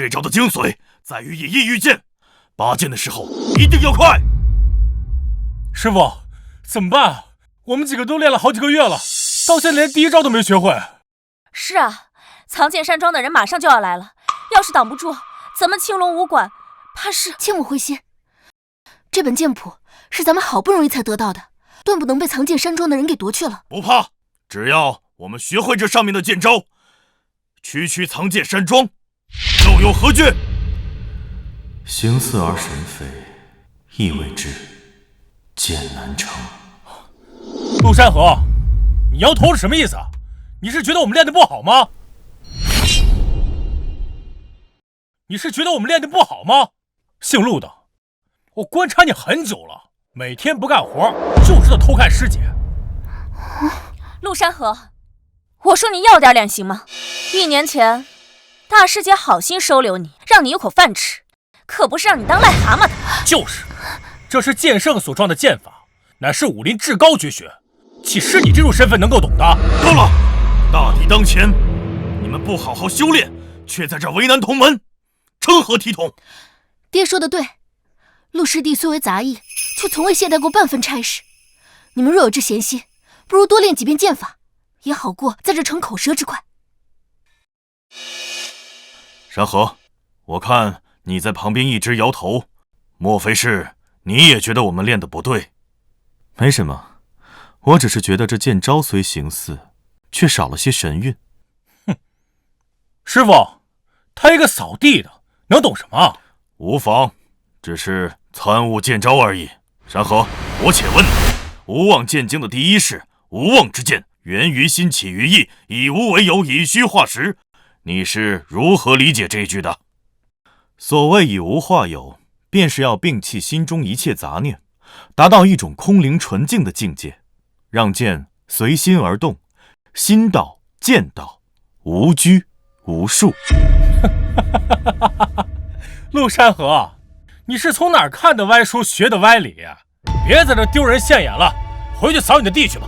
这招的精髓在于以逸御剑，拔剑的时候一定要快。师傅，怎么办啊？我们几个都练了好几个月了，到现在连第一招都没学会。是啊，藏剑山庄的人马上就要来了，要是挡不住，咱们青龙武馆怕是……切莫灰心，这本剑谱是咱们好不容易才得到的，断不能被藏剑山庄的人给夺去了。不怕，只要我们学会这上面的剑招，区藏剑山庄又有何惧？行似而神飞，意味之剑难成。陆山河，你摇头是什么意思啊？你是觉得我们练得不好吗？姓陆的，我观察你很久了，每天不干活就知道偷看师姐。陆山河，我说你要点脸行吗？1年前，大师姐好心收留你，让你有口饭吃，可不是让你当癞蛤蟆的。就是，这是剑圣所创的剑法，乃是武林至高绝学，岂是你这种身份能够懂的？够了！大敌当前，你们不好好修炼，却在这为难同门，成何体统？爹说的对，陆师弟虽为杂役，却从未懈怠过半分差事。你们若有这闲心，不如多练几遍剑法，也好过在这逞口舌之快。山河，我看你在旁边一直摇头，莫非是你也觉得我们练得不对？没什么，我只是觉得这剑招虽形似，却少了些神韵。哼，师傅，他一个扫地的，能懂什么？无妨，只是参悟剑招而已。山河，我且问你，无妄剑经的第一式无妄之剑，源于心，起于意，以无为有，以虚化实。你是如何理解这一句的？所谓以无化有，便是要摒弃心中一切杂念，达到一种空灵纯净的境界，让剑随心而动，心到剑到，无拘无束。陆山河，你是从哪儿看的歪书学的歪理呀？别在这丢人现眼了，回去扫你的地去吧。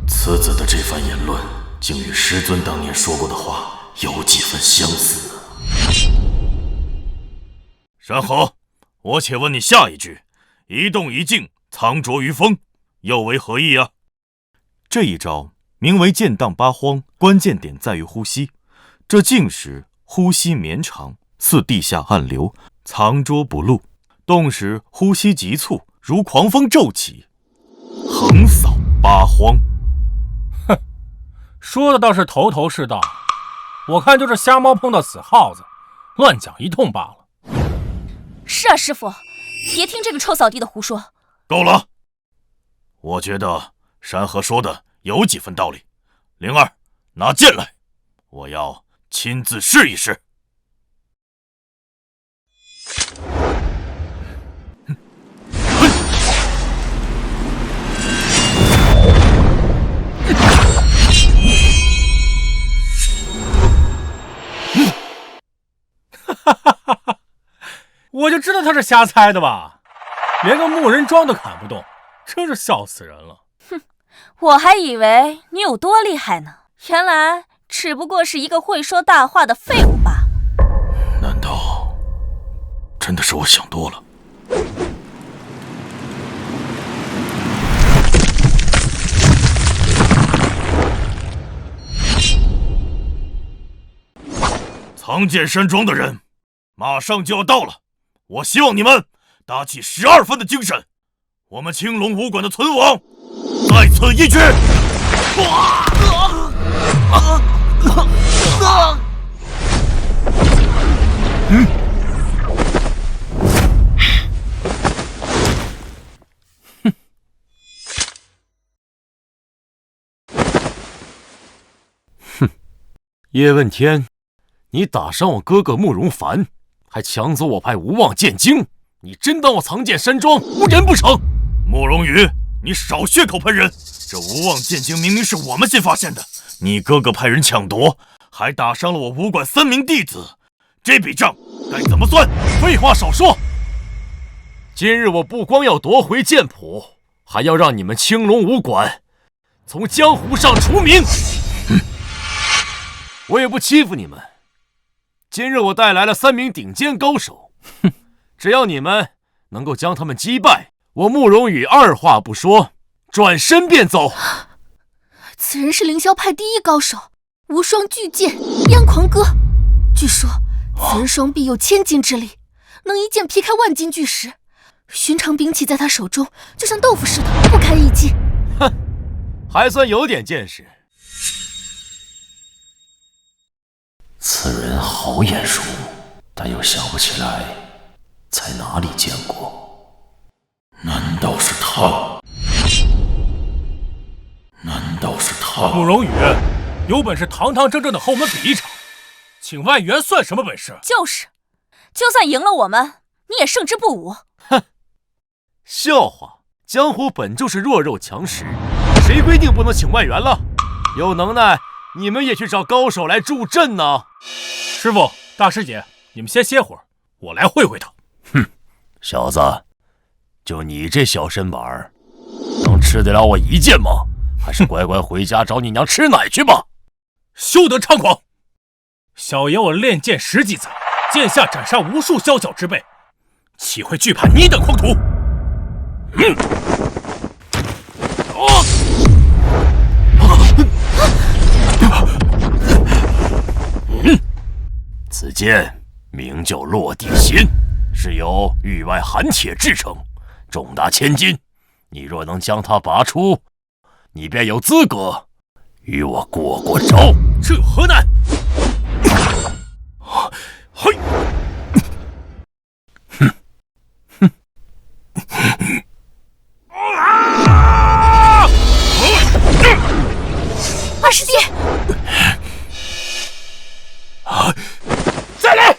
此子的这番言论，竟与师尊当年说过的话有几分相似啊。山河，我且问你下一句，一动一静，藏着于风，又为何意啊？这一招名为剑荡八荒，关键点在于呼吸。这静时呼吸绵长，似地下暗流，藏拙不露；动时呼吸急促，如狂风骤起，横扫八荒。哼，说的倒是头头是道，我看就是瞎猫碰到死耗子，乱讲一通罢了。是啊，师傅，别听这个臭扫地的胡说。够了，我觉得山河说的有几分道理。灵儿，拿剑来，我要亲自试一试。我就知道他是瞎猜的吧，连个木人桩都砍不动，真是笑死人了。哼，我还以为你有多厉害呢，原来只不过是一个会说大话的废物罢了。难道真的是我想多了？藏剑山庄的人马上就要到了，我希望你们打起12分的精神，我们青龙武馆的存亡在此一举。叶问天，你打伤我哥哥慕容凡，还抢走我派无妄剑经，你真当我藏剑山庄无人不成？慕容羽，你少血口喷人！这无妄剑经明明是我们先发现的，你哥哥派人抢夺，还打伤了我武馆3名弟子，这笔账该怎么算？废话少说！今日我不光要夺回剑谱，还要让你们青龙武馆从江湖上除名。我也不欺负你们，今日我带来了3名顶尖高手，只要你们能够将他们击败，我慕容羽二话不说，转身便走。此人是凌霄派第一高手，无双巨剑燕狂歌。据说此人双臂有1000斤之力，能一剑劈开万斤巨石。寻常兵器在他手中就像豆腐似的，不堪一击。哼，还算有点见识。此人好眼熟，但又想不起来在哪里见过。难道是他？难道是他？慕容羽，有本事堂堂正正的和我们比一场，请外援算什么本事？就是，就算赢了我们，你也胜之不武。哼，笑话！江湖本就是弱肉强食，谁规定不能请外援了？有能耐，你们也去找高手来助阵呢。师傅，大师姐，你们先歇会儿，我来会会他。哼，小子，就你这小身板儿，能吃得了我一剑吗？还是乖乖回家找你娘吃奶去吧。休得猖狂！小爷我练剑10几载，剑下斩杀无数宵小之辈，岂会惧怕你等狂徒？此剑名叫落地心，是由域外寒铁制成，重达1000斤。你若能将它拔出，你便有资格与我过过招。这有何难？嘿，二师弟，再来！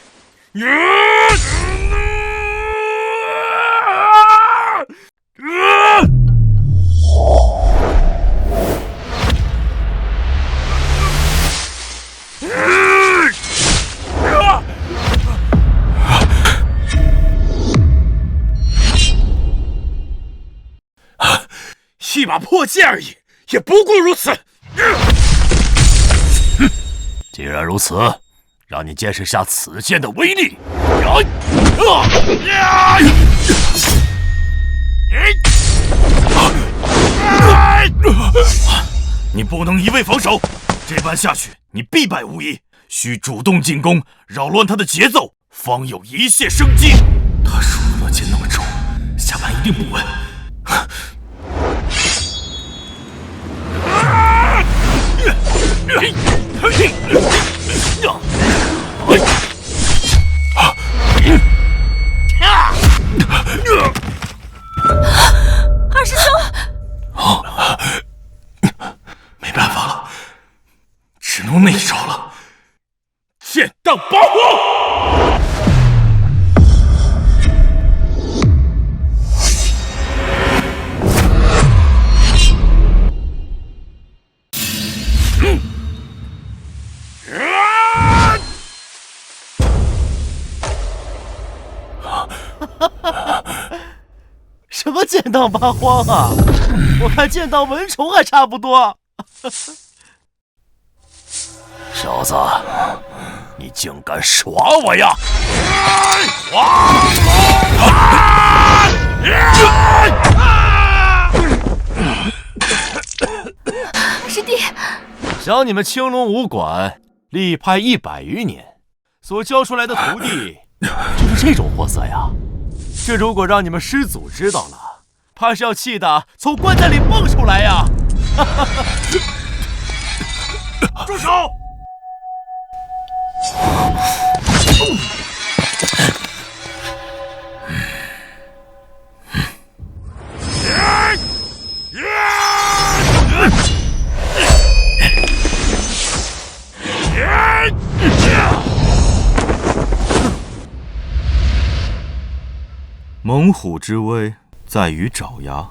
一把破剑而已，也不过如此。既然如此，让你见识下此剑的威力。你不能一味防守，这般下去你必败无疑。需主动进攻，扰乱他的节奏，方有一线生机。他输入的剑那么重，下盘一定不稳。二师兄，没办法了，只能那一招了。剑荡八荒！什么剑荡八荒啊？我看剑荡蚊虫还差不多。小子，你竟敢耍我呀！师弟，想你们青龙武馆立派100余年，所教出来的徒弟就是这种货色呀！这如果让你们师祖知道了，怕是要气得从棺材里蹦出来呀！住手！猛虎之威在于爪牙，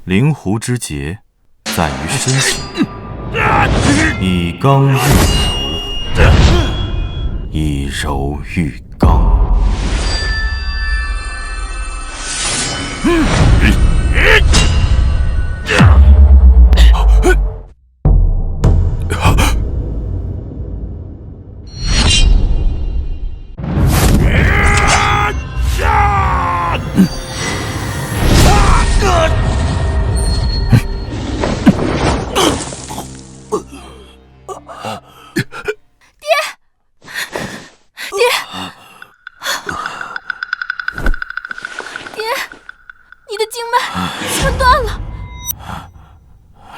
灵狐之节在于身形。以刚御柔，以柔御刚。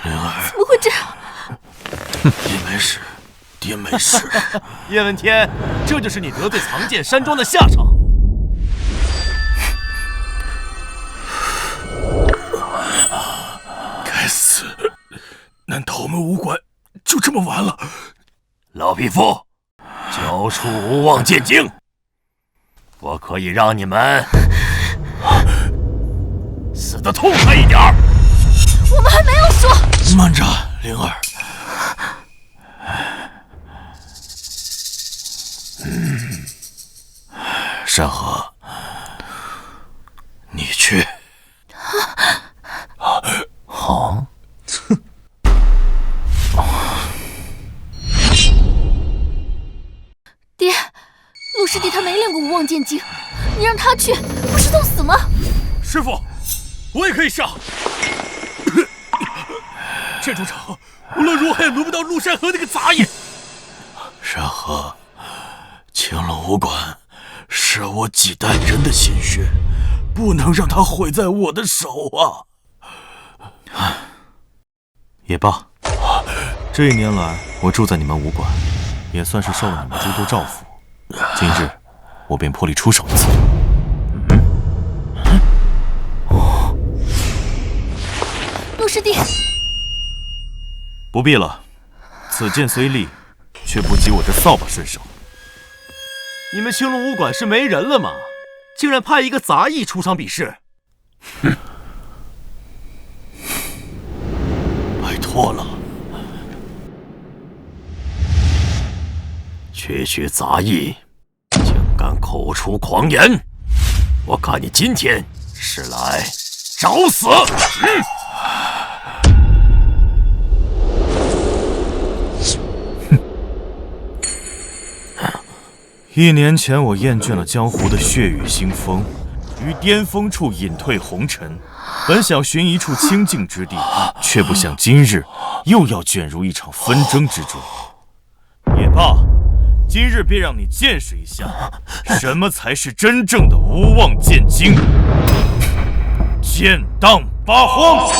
灵儿，怎么会这样？爹没事，爹没事。叶问天，这就是你得罪藏剑山庄的下场。该死！难道我们武馆就这么完了？老匹夫，交出无望剑经，我可以让你们死得痛快一点儿。我们还没有说。慢着，灵儿。山河，你去。好。爹，陆师弟他没练过无望剑经，你让他去，不是送死吗？师傅，我也可以上。这种场无论如何也轮不到陆山河那个杂野。山河，青龙武馆是我几代人的心血，不能让它毁在我的手啊！也罢，这1年来我住在你们武馆，也算是受了你们诸多照拂。今日我便破例出手一次。陆师弟，不必了，此剑虽利，却不及我这扫把身手。你们青龙武馆是没人了吗？竟然派一个杂役出场比试！拜托了。区杂役，竟敢口出狂言！我看你今天是来找死！1年前，我厌倦了江湖的血雨腥风，于巅峰处隐退红尘。本想寻一处清静之地，却不想今日又要卷入一场纷争之中。也罢，今日便让你见识一下，什么才是真正的无望剑经。剑荡八荒。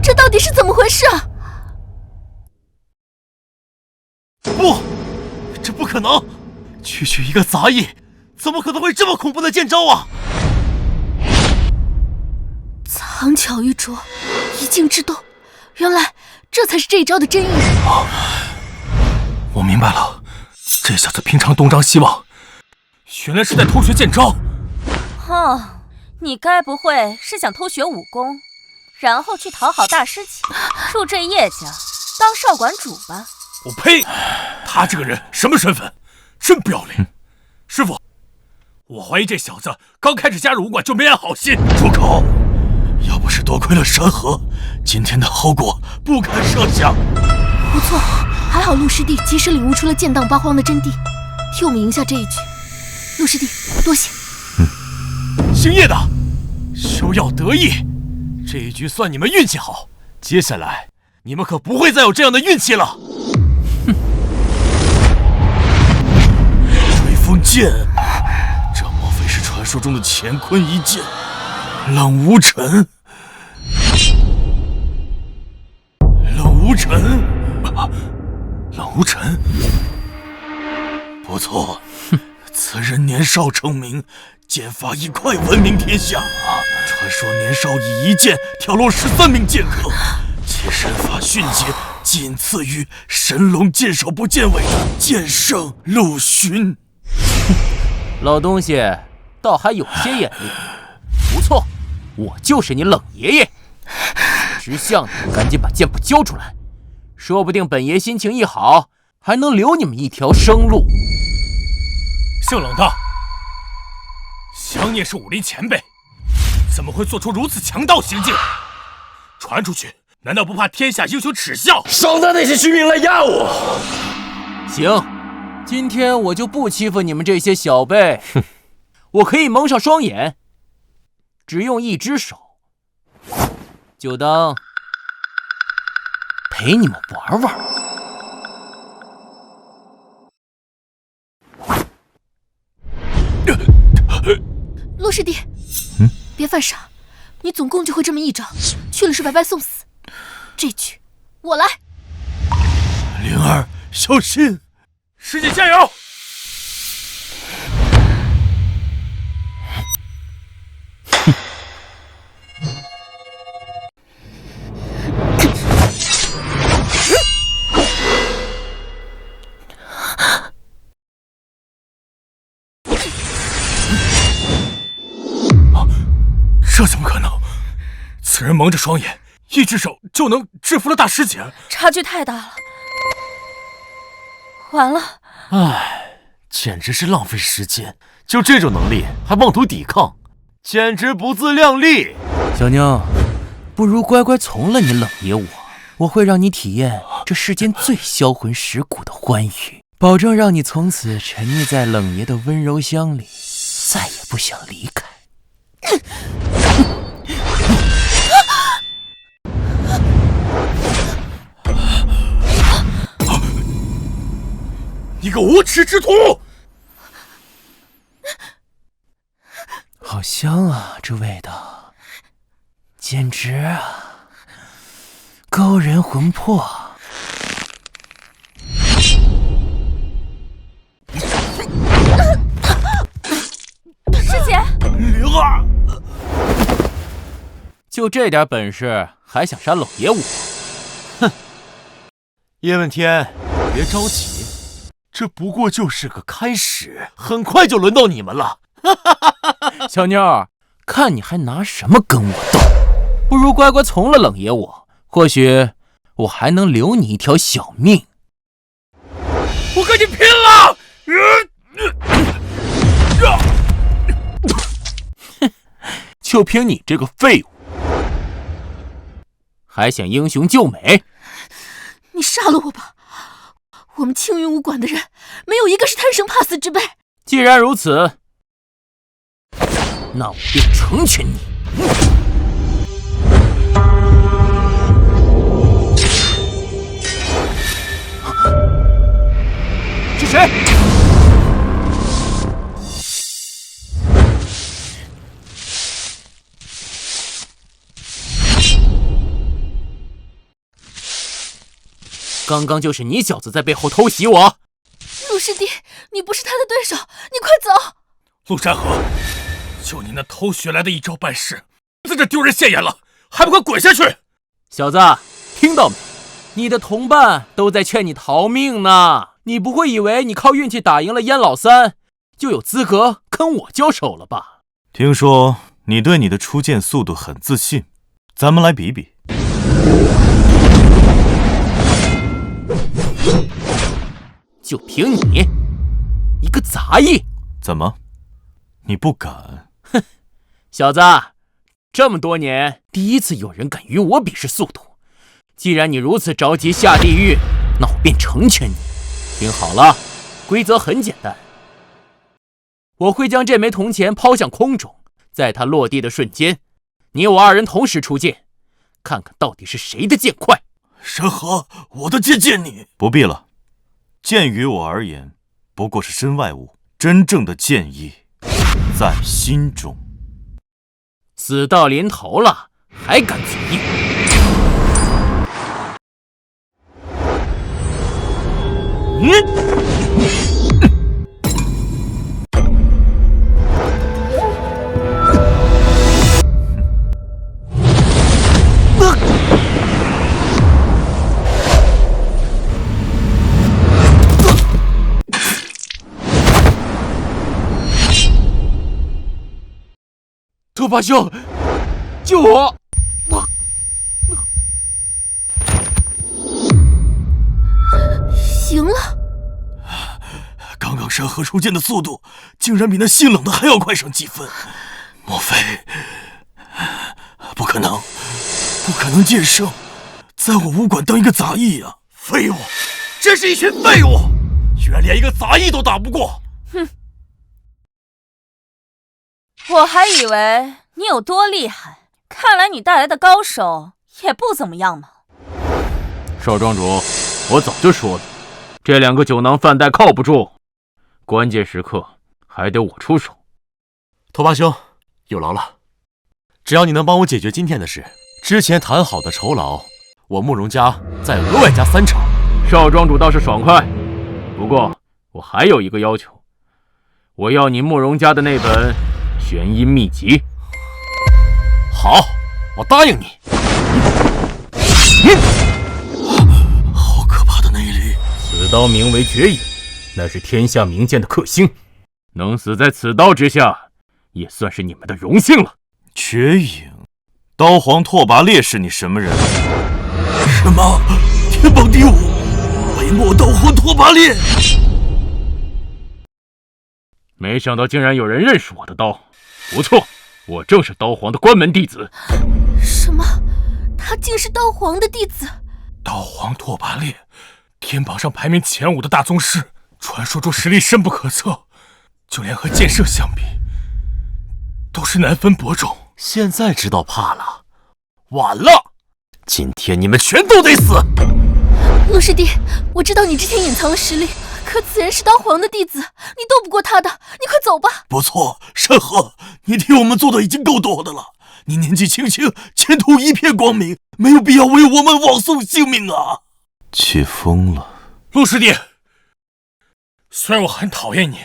这到底是怎么回事啊？不，这不可能！区一个杂役，怎么可能会这么恐怖的剑招啊？藏巧于拙，一静制动，原来这才是这一招的真意。我明白了，这小子平常东张西望，原来是在偷学剑招。你该不会是想偷学武功，然后去讨好大师姐，入赘叶家当少馆主吧？我呸！他这个人什么身份？真不要脸！师傅，我怀疑这小子刚开始加入武馆就没安好心。住口！要不是多亏了山河，今天的后果不堪设想。不错，还好陆师弟及时领悟出了剑荡八荒的真谛，替我们赢下这一局。陆师弟，多谢。星夜的，休要得意，这一局算你们运气好，接下来你们可不会再有这样的运气了。追风剑，这莫非是传说中的乾坤一剑？冷无尘，冷无尘，冷无尘，不错，此人年少成名，剑法一快闻名天下。传说年少以一剑挑落13名剑客，其身法迅捷，仅次于神龙剑手不见尾的剑圣陆巡。老东西倒还有些眼力，不错，我就是你冷爷爷。识相的赶紧把剑谱交出来，说不定本爷心情一好，还能留你们一条生路。姓冷的，想你也是武林前辈，怎么会做出如此强盗行径？传出去，难道不怕天下英雄耻笑？少拿那些虚名来压我！行，今天我就不欺负你们这些小辈。我可以蒙上双眼，只用一只手，就当陪你们玩玩。陆师弟，别犯傻，你总共就会这么一招，去了是白白送死。这局我来。灵儿，小心！师姐加油！这怎么可能？此人蒙着双眼，一只手就能制服了大师姐，差距太大了。完了！唉，简直是浪费时间！就这种能力还妄图抵抗，简直不自量力！小妞，不如乖乖从了你冷爷我会让你体验这世间最销魂蚀骨的欢愉，保证让你从此沉溺在冷爷的温柔乡里，再也不想离开。你个无耻之徒！好香啊，这味道，简直啊，勾人魂魄。师姐，灵儿，就这点本事，还想杀冷爷我？哼！叶问天，别着急，这不过就是个开始，很快就轮到你们了。小妞，看你还拿什么跟我斗？不如乖乖从了冷爷我，或许我还能留你一条小命。我跟你拼了！就凭你这个废物，还想英雄救美？你杀了我吧！我们青云武馆的人，没有一个是贪生怕死之辈。既然如此，那我便成全你。是谁？刚刚就是你小子在背后偷袭我。陆师弟，你不是他的对手，你快走！陆山河，就你那偷学来的一招半式，在这丢人现眼了，还不快滚下去！小子，听到没？你的同伴都在劝你逃命呢。你不会以为你靠运气打赢了燕老三，就有资格跟我交手了吧？听说你对你的出剑速度很自信，咱们来比比。就凭你一个杂役，怎么？你不敢？哼，小子，这么多年第一次有人敢与我比试速度。既然你如此着急下地狱，那我便成全你。听好了，规则很简单，我会将这枚铜钱抛向空中，在它落地的瞬间，你我二人同时出剑，看看到底是谁的剑快。山河，我的剑见你。不必了，剑于我而言不过是身外物，真正的剑意在心中。死到临头了，还敢嘴硬？拓跋兄，救我！行了，刚刚山河出剑的速度，竟然比那性冷的还要快上几分。莫非？不可能，不可能剑圣在我武馆当一个杂役啊！废物，真是一群废物，居然连一个杂役都打不过。哼，我还以为你有多厉害，看来你带来的高手也不怎么样嘛。少庄主，我早就说了，这2个酒囊饭袋靠不住，关键时刻还得我出手。拓跋兄，有劳了。只要你能帮我解决今天的事，之前谈好的酬劳，我慕容家再额外加3成。少庄主倒是爽快，不过我还有一个要求，我要你慕容家的那本玄阴秘籍。好，我答应你。好可怕的内力！此刀名为绝影，那是天下名剑的克星，能死在此刀之下，也算是你们的荣幸了。绝影，刀皇拓跋烈是你什么人？什么？天榜第5，北漠刀皇拓跋烈！没想到竟然有人认识我的刀，不错，我正是刀皇的关门弟子。什么？他竟是刀皇的弟子？刀皇拓跋烈，天榜上排名前5的大宗师，传说中实力深不可测，就连和剑圣相比，都是难分伯仲。现在知道怕了，晚了，今天你们全都得死！陆师弟，我知道你之前隐藏了实力，可此人是刀皇的弟子，你斗不过他的，你快走吧。不错，山河，你替我们做的已经够多的了。你年纪轻轻，前途一片光明，没有必要为我们枉送性命啊！气疯了。陆师弟，虽然我很讨厌你，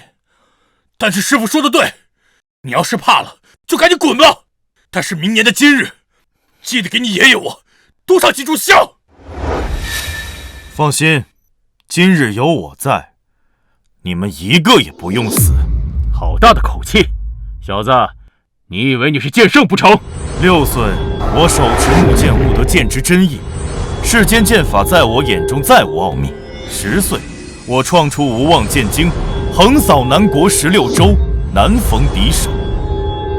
但是师傅说的对，你要是怕了，就赶紧滚吧。但是明年的今日，记得给你爷爷我多上几炷香。放心，今日有我在，你们一个也不用死。好大的口气，小子，你以为你是剑圣不成？6岁，我手持木剑悟得剑之真意，世间剑法在我眼中再无奥秘。10岁，我创出无妄剑经，横扫南国16州，难逢敌手。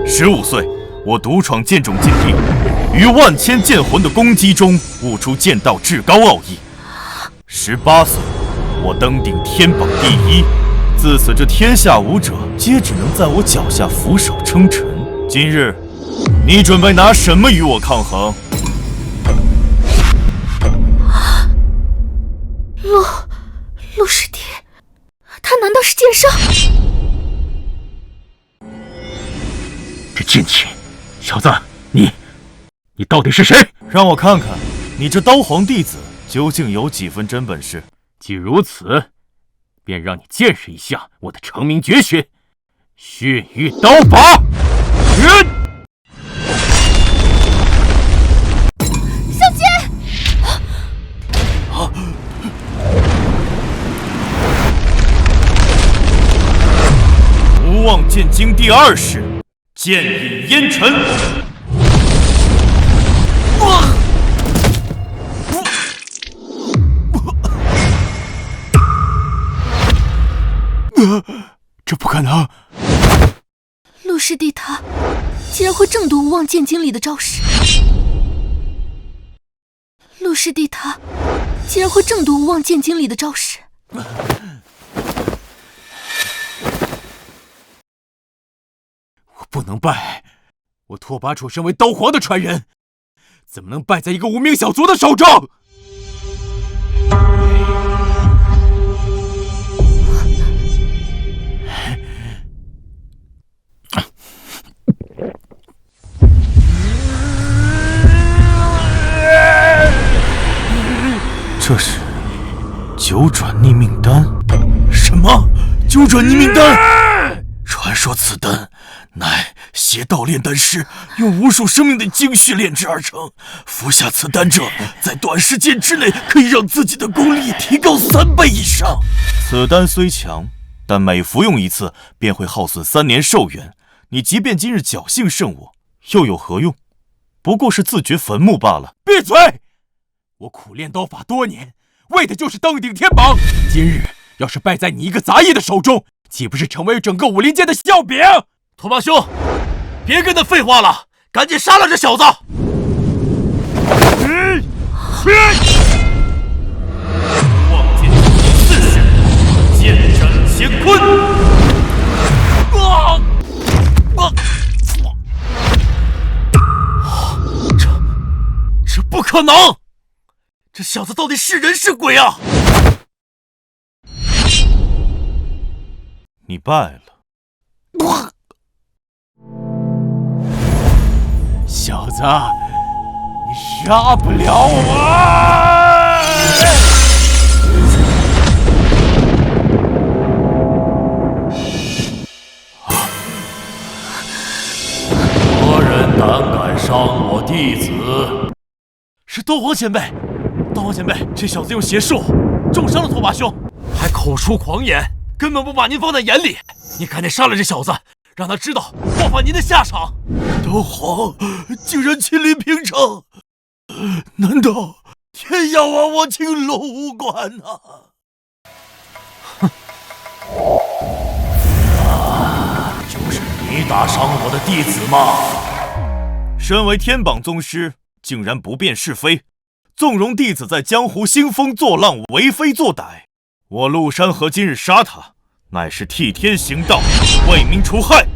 15岁，我独闯剑种禁地，于万千剑魂的攻击中悟出剑道至高奥义。18岁，我登顶天榜第1，自此这天下武者皆只能在我脚下俯首称臣。今日，你准备拿什么与我抗衡？陆师弟，他难道是剑圣？这贱气，小子，你到底是谁？让我看看你这刀皇弟子究竟有几分真本事。既如此，便让你见识一下我的成名绝学——血域刀法。小姐！无妄剑经第2式，剑引烟尘。这不可能！陆师弟他竟然会正读无妄剑经里的招式！陆师弟他竟然会正读无妄剑经里的招式！我不能败！我拓跋楚身为刀皇的传人，怎么能败在一个无名小卒的手中？这是九转逆命丹。什么？九转逆命丹？传说此丹乃邪道炼丹师用无数生命的精血炼制而成，服下此丹者，在短时间之内可以让自己的功力提高3倍以上。此丹虽强，但每服用1次便会耗损3年寿元。你即便今日侥幸胜我，又有何用？不过是自掘坟墓罢了。闭嘴！我苦练刀法多年，为的就是登顶天榜。今日要是败在你一个杂役的手中，岂不是成为整个武林界的笑柄？拓跋兄，别跟他废话了，赶紧杀了这小子！望剑第4式，剑斩乾坤。这不可能！这小子到底是人是鬼啊？你败了。小子，你杀不了我！何人胆敢伤我弟子？是斗皇前辈，斗皇前辈，这小子用邪术重伤了拓跋兄，还口出狂言，根本不把您放在眼里。你赶紧杀了这小子，让他知道报复您的下场。斗皇竟然亲临平城，难道天要亡我青龙武馆呐？就是你打伤我的弟子吗？身为天榜宗师，竟然不辨是非，纵容弟子在江湖兴风作浪，为非作歹。我陆山河今日杀他，乃是替天行道，为民除害。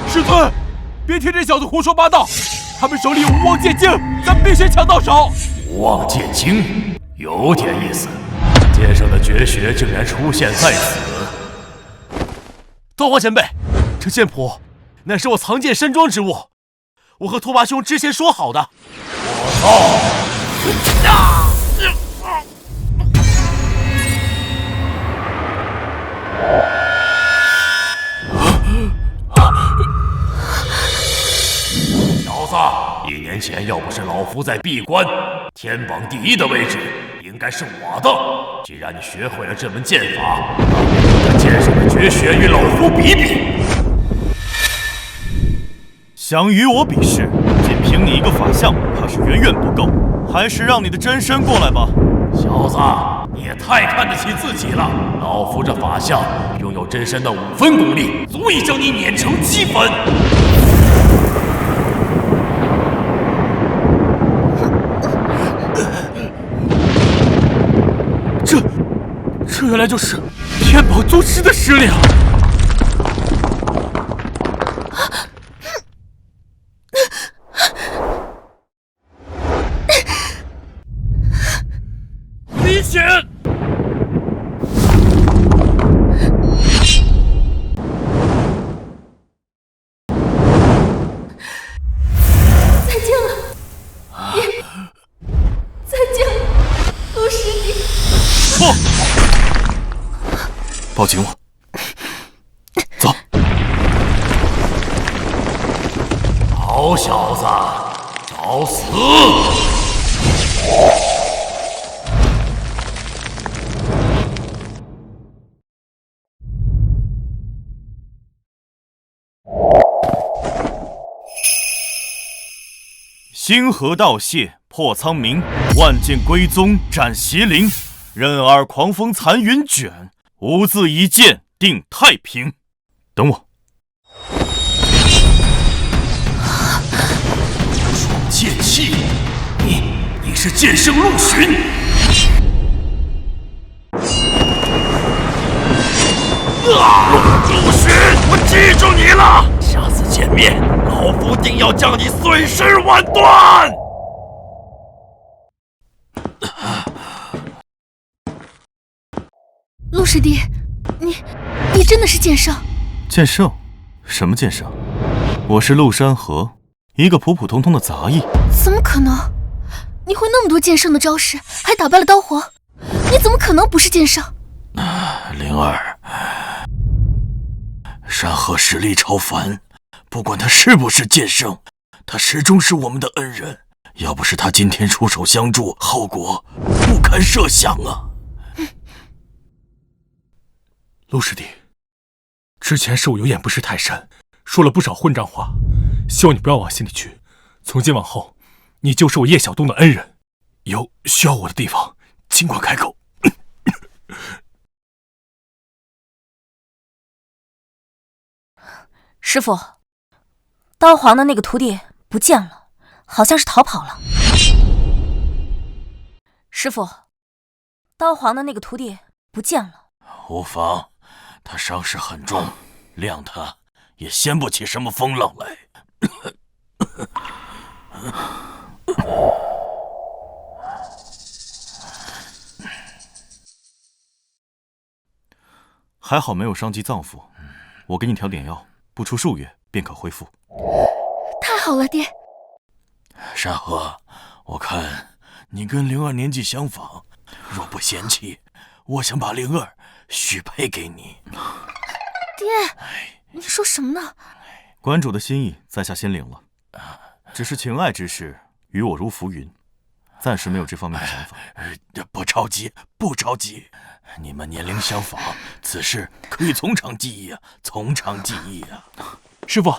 师尊，别听这小子胡说八道，他们手里有无妄剑经，咱必须抢到手。无妄剑经有点意思，剑圣的绝学竟然出现在此。斗皇前辈，这剑谱乃是我藏剑山庄之物，我和拓跋兄之前说好的。小子，1年前要不是老夫在闭关，天榜第1的位置应该是我的。既然你学会了这门剑法，那剑圣的绝学与老夫比比。想与我比试，仅凭你一个法相，怕是远远不够，还是让你的真身过来吧。小子，你也太看得起自己了。老夫这法相拥有真身的5分功力，足以将你碾成7分。这原来就是天宝宗师的实力啊！危险！再见了，再见了，陆师弟。不，抱紧我，走。好小子，找死！星河道谢破苍冥，万剑归宗斩邪灵，任尔狂风残云卷，无字一剑定太平。等我。双剑气，你是剑圣陆巡。陆巡，我记住你了，下次见面，老夫定要将你碎尸万段。陆师弟，你真的是剑圣？剑圣？什么剑圣？我是陆山河，一个普普通通的杂役。怎么可能？你会那么多剑圣的招式，还打败了刀皇，你怎么可能不是剑圣？灵儿，山河实力超凡，不管他是不是剑圣，他始终是我们的恩人。要不是他今天出手相助，后果不堪设想啊！陆师弟，之前是我有眼不识泰山，说了不少混账话，希望你不要往心里去。从今往后，你就是我叶晓东的恩人，有需要我的地方，尽管开口。师傅，刀皇的那个徒弟不见了，好像是逃跑了。师傅，刀皇的那个徒弟不见了。无妨，他伤势很重，谅他也掀不起什么风浪来。还好没有伤及脏腑。我给你调点药，不出数月便可恢复。太好了，爹。山河，我看你跟灵儿年纪相仿，若不嫌弃，我想把灵儿许配给你。爹，你说什么呢？馆主的心意，在下先领了。只是情爱之事，与我如浮云，暂时没有这方面的想法。不着急，不着急。你们年龄相仿，此事可以从长计议啊，从长计议啊。师傅，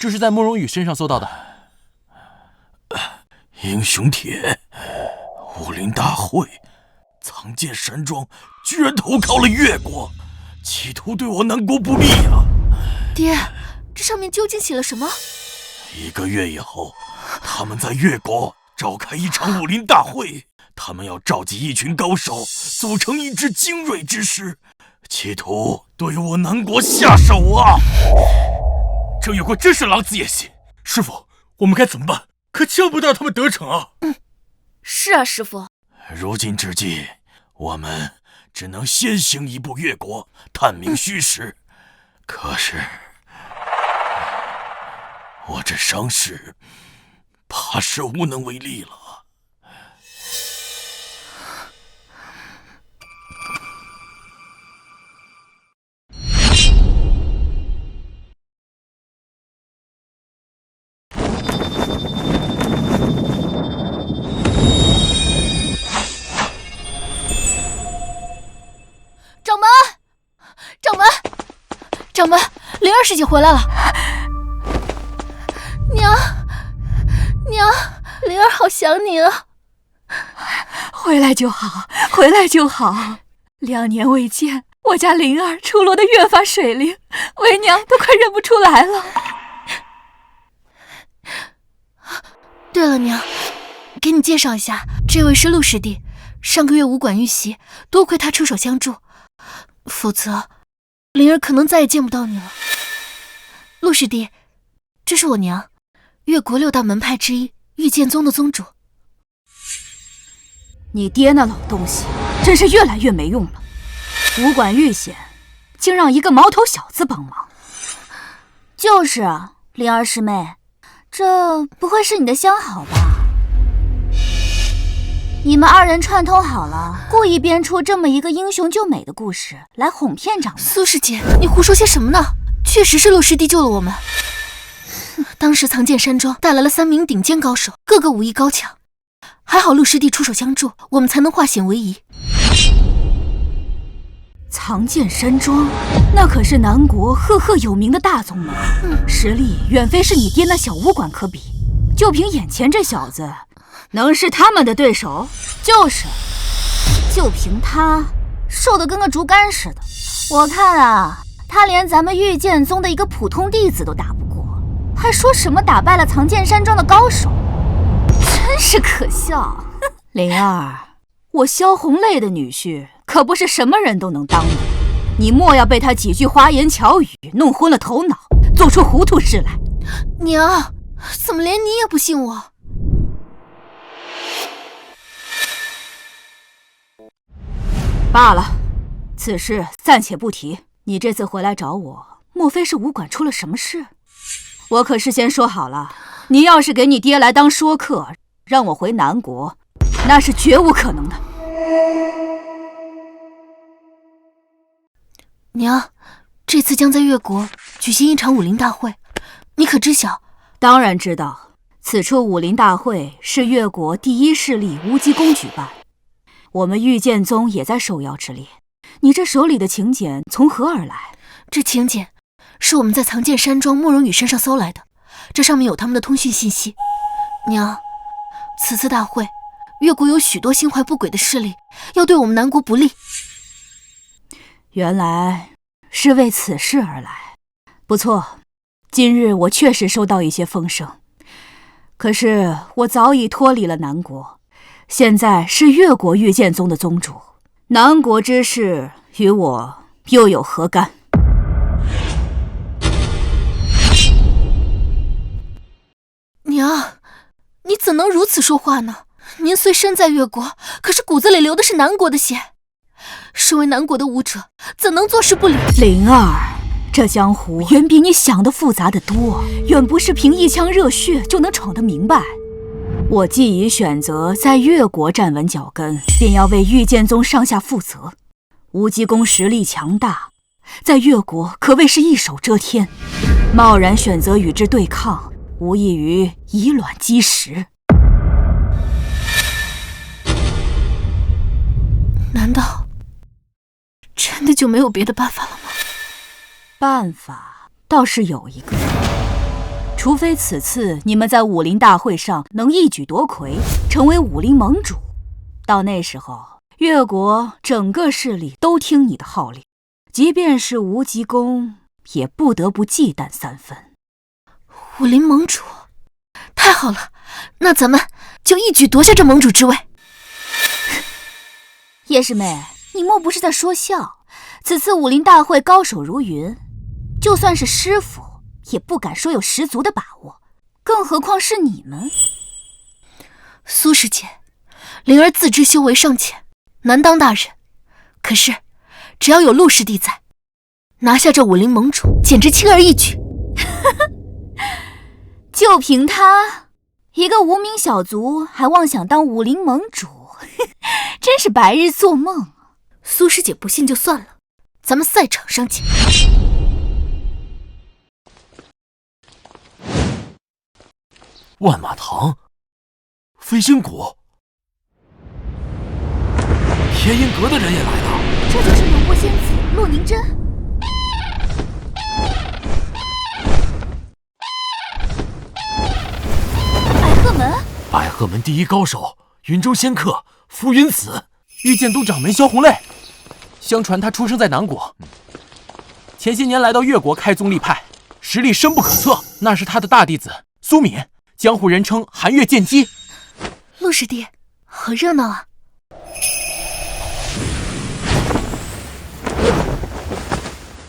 这是在慕容羽身上搜到的。英雄帖，武林大会，藏剑山庄居然投靠了越国，企图对我南国不利啊！爹，这上面究竟写了什么？1个月以后，他们在越国召开一场武林大会，他们要召集一群高手，组成一支精锐之师，企图对我南国下手啊！这越国真是狼子野心，师傅，我们该怎么办？可千万不能让他们得逞啊！是啊，师傅。如今之计，我们只能先行一步越国，探明虚实。可是，我这伤势，怕是无能为力了。掌门，灵儿师姐回来了。娘，灵儿好想你啊！回来就好，回来就好。2年未见，我家灵儿出落得越发水灵，为娘都快认不出来了。对了，娘，给你介绍一下，这位是陆师弟。上个月武馆遇袭，多亏他出手相助，否则灵儿可能再也见不到你了。陆师弟，这是我娘，越国6大门派之一御剑宗的宗主。你爹那老东西真是越来越没用了，武馆遇险，竟让一个毛头小子帮忙。就是啊，灵儿师妹，这不会是你的相好吧？你们2人串通好了，故意编出这么一个英雄救美的故事来哄骗掌门。苏师姐，你胡说些什么呢？确实是陆师弟救了我们。当时藏剑山庄带来了3名顶尖高手，个个武艺高强，还好陆师弟出手相助，我们才能化险为夷。藏剑山庄那可是南国赫赫有名的大宗门，实力远非是你爹那小武馆可比。就凭眼前这小子，能是他们的对手？就是，就凭他瘦得跟个竹竿似的，我看啊，他连咱们御剑宗的一个普通弟子都打不过，还说什么打败了藏剑山庄的高手，真是可笑。灵儿，我萧红泪的女婿可不是什么人都能当的，你莫要被他几句花言巧语弄昏了头脑，做出糊涂事来。娘，怎么连你也不信我？罢了，此事暂且不提。你这次回来找我，莫非是武馆出了什么事？我可事先说好了，你要是给你爹来当说客，让我回南国，那是绝无可能的。娘，这次将在越国举行一场武林大会，你可知晓？当然知道，此处武林大会是越国第一势力无极宫举办，我们御剑宗也在受邀之列。你这手里的请柬从何而来？这请柬是我们在藏剑山庄慕容羽身上搜来的，这上面有他们的通讯信息。娘，此次大会，越国有许多心怀不轨的势力，要对我们南国不利。原来是为此事而来，不错。今日我确实收到一些风声，可是我早已脱离了南国，现在是越国御剑宗的宗主，南国之事与我又有何干？娘，你怎能如此说话呢？您虽身在越国，可是骨子里流的是南国的血。身为南国的武者，怎能坐视不理？灵儿，这江湖远比你想的复杂得多，远不是凭一腔热血就能闯得明白。我既已选择在越国站稳脚跟，便要为御剑宗上下负责。无极宫实力强大，在越国可谓是一手遮天，贸然选择与之对抗，无异于以卵击石。难道真的就没有别的办法了吗？办法倒是有一个，除非此次你们在武林大会上能一举夺魁，成为武林盟主，到那时候，越国整个势力都听你的号令，即便是无极宫，也不得不忌惮3分。武林盟主，太好了，那咱们就一举夺下这盟主之位。叶师妹，你莫不是在说笑？此次武林大会高手如云，就算是师傅也不敢说有十足的把握，更何况是你们。苏师姐，灵儿自知修为尚浅，难当大人。可是，只要有陆师弟在，拿下这武林盟主，简直轻而易举。就凭他一个无名小卒，还妄想当武林盟主，真是白日做梦。苏师姐不信就算了，咱们赛场上见。万马堂、飞星谷、天音阁的人也来了。这就是龙波仙子洛宁真。百鹤门，百鹤门第一高手云州仙客浮云子，御剑都掌门萧红泪。相传他出生在南国，前些年来到越国开宗立派，实力深不可测。那是他的大弟子苏敏，江湖人称寒月剑姬。陆师弟，好热闹啊！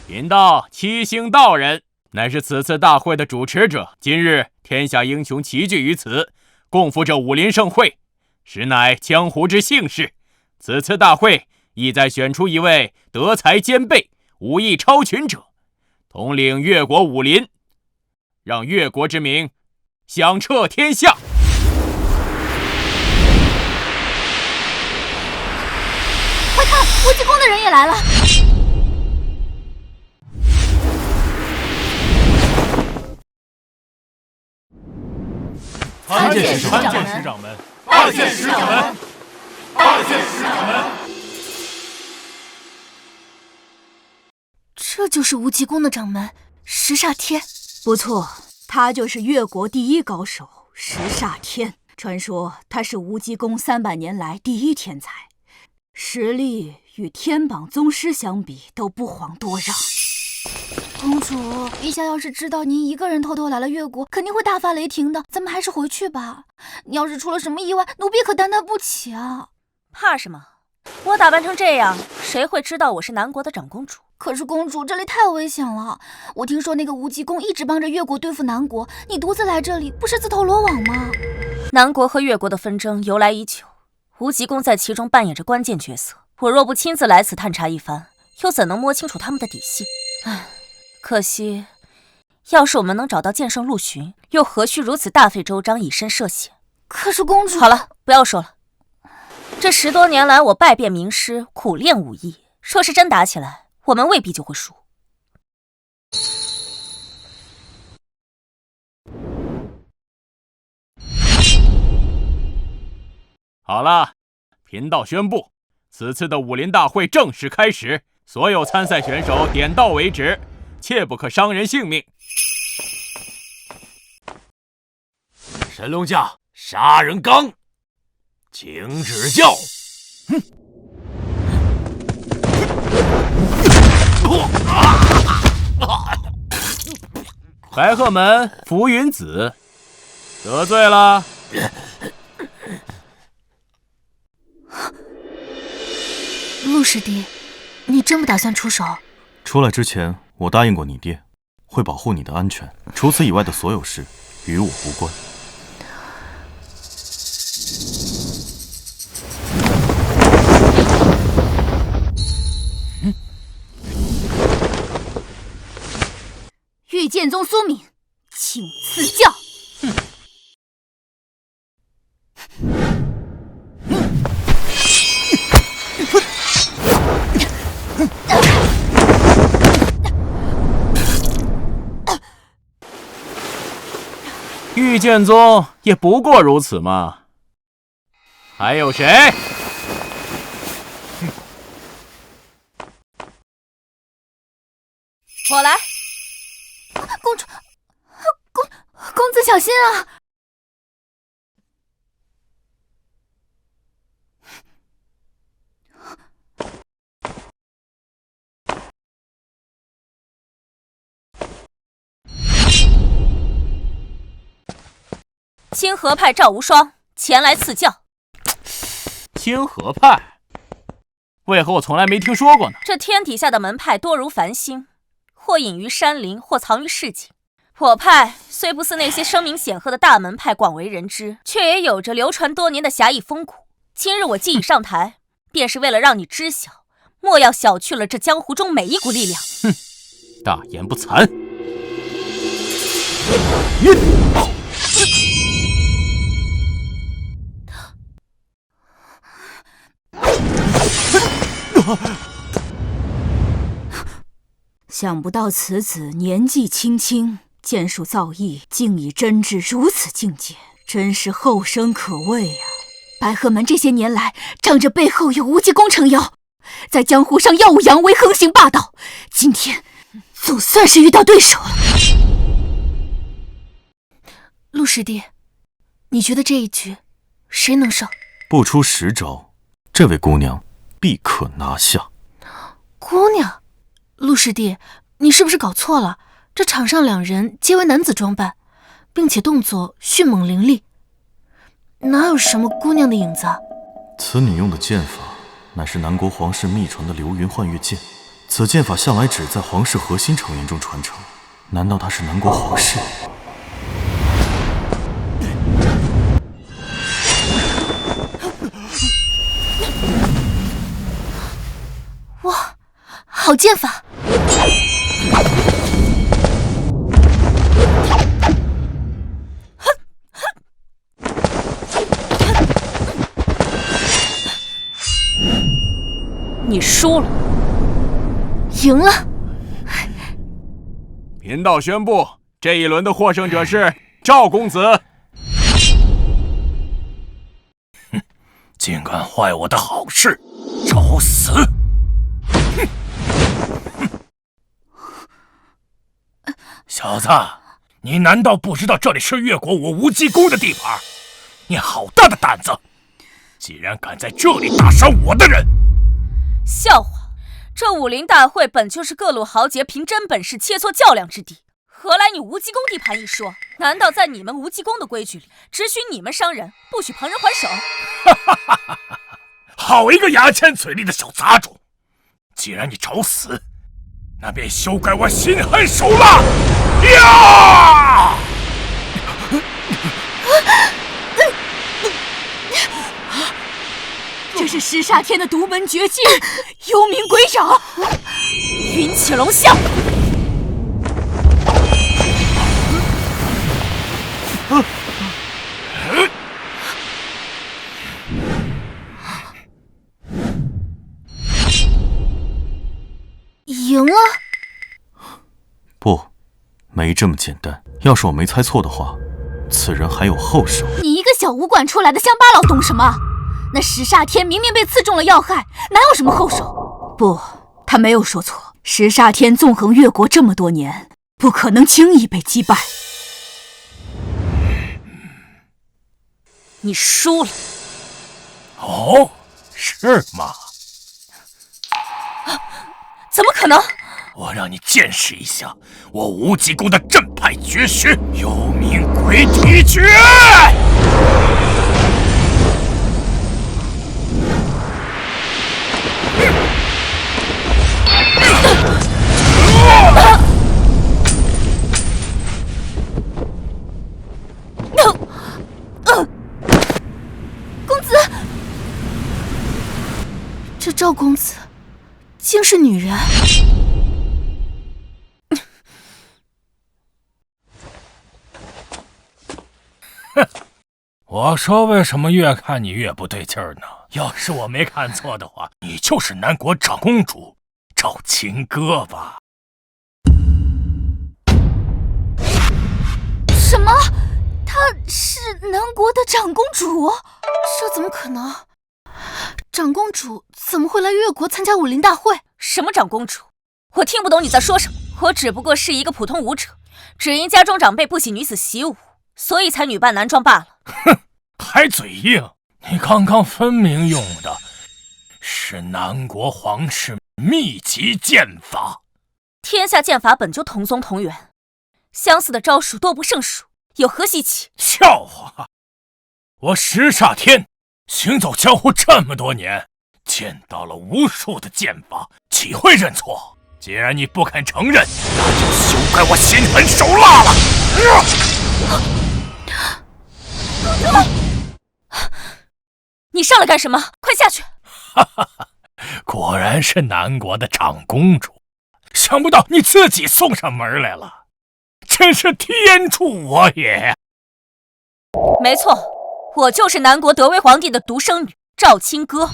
贫道七星道人，乃是此次大会的主持者。今日天下英雄齐聚于此，共赴这武林盛会，实乃江湖之幸事。此次大会意在选出一位德才兼备、武艺超群者，统领越国武林，让越国之名响彻天下。快看，无极宫的人也来了。参见师掌门，拜见师掌门，拜见师掌门。这就是无极宫的掌门石煞天。不错，他就是越国第一高手石煞天。传说他是无极宫300年来第一天才，实力与天榜宗师相比都不遑多让。公主，陛下要是知道您一个人偷偷来了越国，肯定会大发雷霆的。咱们还是回去吧。你要是出了什么意外，奴婢可担当不起啊。怕什么？我打扮成这样，谁会知道我是南国的长公主？可是公主，这里太危险了。我听说那个无极宫一直帮着越国对付南国，你独自来这里，不是自投罗网吗？南国和越国的纷争由来已久，无极宫在其中扮演着关键角色。我若不亲自来此探查一番，又怎能摸清楚他们的底细？唉，可惜，要是我们能找到剑圣陆巡，又何须如此大费周章以身涉险？可是公主……好了，不要说了。这10多年来，我拜遍名师，苦练武艺，若是真打起来，我们未必就会输。好了，贫道宣布，此次的武林大会正式开始，所有参赛选手点到为止，切不可伤人性命。神龙架杀人纲，请指教。哼！白鹤门浮云子，得罪了。陆师弟，你真不打算出手？出来之前，我答应过你爹，会保护你的安全。除此以外的所有事，与我无关。剑宗苏敏，请赐教。御剑宗也不过如此嘛。还有谁？我来。公主，公子小心啊！清河派赵无双前来赐教。清河派？为何我从来没听说过呢？这天底下的门派多如繁星，或隐于山林，或藏于市井。我派虽不似那些声名显赫的大门派广为人知，却也有着流传多年的侠义风骨。今日我既已上台，便是为了让你知晓，莫要小觑了这江湖中每一股力量。哼，大言不惭！想不到此子年纪轻轻，剑术造诣竟已臻至如此境界，真是后生可畏啊！白鹤门这些年来，仗着背后有无极宫撑腰，在江湖上耀武扬威，横行霸道。今天总算是遇到对手了。陆师弟，你觉得这一局谁能胜？不出10招，这位姑娘必可拿下。姑娘？陆师弟，你是不是搞错了？这场上两人皆为男子装扮，并且动作迅猛凌厉，哪有什么姑娘的影子啊？此女用的剑法乃是南国皇室秘传的流云幻月剑，此剑法向来只在皇室核心成员中传承。难道她是南国皇室？哇，好剑法！你输了。赢了。贫道宣布，这一轮的获胜者是赵公子。哼，竟敢坏我的好事，找死！小子，你难道不知道这里是越国我无极宫的地盘？你好大的胆子！竟然敢在这里打伤我的人！笑话！这武林大会本就是各路豪杰凭真本事切磋较量之地，何来你无极宫地盘一说？难道在你们无极宫的规矩里，只许你们伤人，不许旁人还手？好一个牙签嘴利的小杂种！既然你找死，那便休怪我心狠手辣！呀！这是石煞天的独门绝技，幽冥鬼爪，云起龙啸。赢了？不，没这么简单。要是我没猜错的话，此人还有后手。你一个小武馆出来的乡巴佬懂什么？那石煞天明明被刺中了要害，哪有什么后手？不，他没有说错。石煞天纵横越国这么多年，不可能轻易被击败。你输了。哦，是吗？怎么可能？我让你见识一下我无极宫的正派绝学——幽冥鬼体诀！公子，这赵公子竟是女人。我说为什么越看你越不对劲儿呢？要是我没看错的话，你就是南国长公主赵青歌吧？什么？她是南国的长公主？这怎么可能？长公主怎么会来越国参加武林大会？什么长公主？我听不懂你在说什么。我只不过是一个普通武者，只因家中长辈不喜女子习武，所以才女扮男装罢了。哼，还嘴硬！你刚刚分明用的是南国皇室秘籍剑法。天下剑法本就同宗同源，相似的招数多不胜数，有何稀奇？笑话！我石煞天行走江湖这么多年，见到了无数的剑法，岂会认错？既然你不肯承认，那就休怪我心狠手辣了。你上来干什么？快下去！果然是南国的长公主，想不到你自己送上门来了，真是天助我也！没错，我就是南国德威皇帝的独生女赵青歌。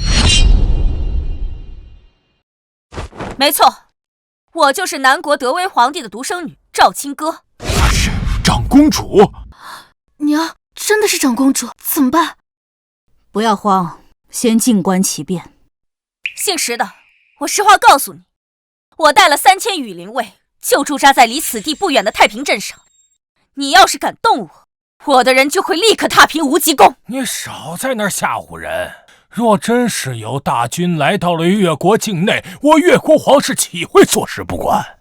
没错，我就是南国德威皇帝的独生女赵青歌。她是长公主？娘，真的是长公主，怎么办？不要慌，先静观其变。姓石的，我实话告诉你，我带了3000羽林卫，就驻扎在离此地不远的太平镇上。你要是敢动我的人就会立刻踏平无极宫。你少在那儿吓唬人！若真是有大军来到了越国境内，我越国皇室岂会坐视不管？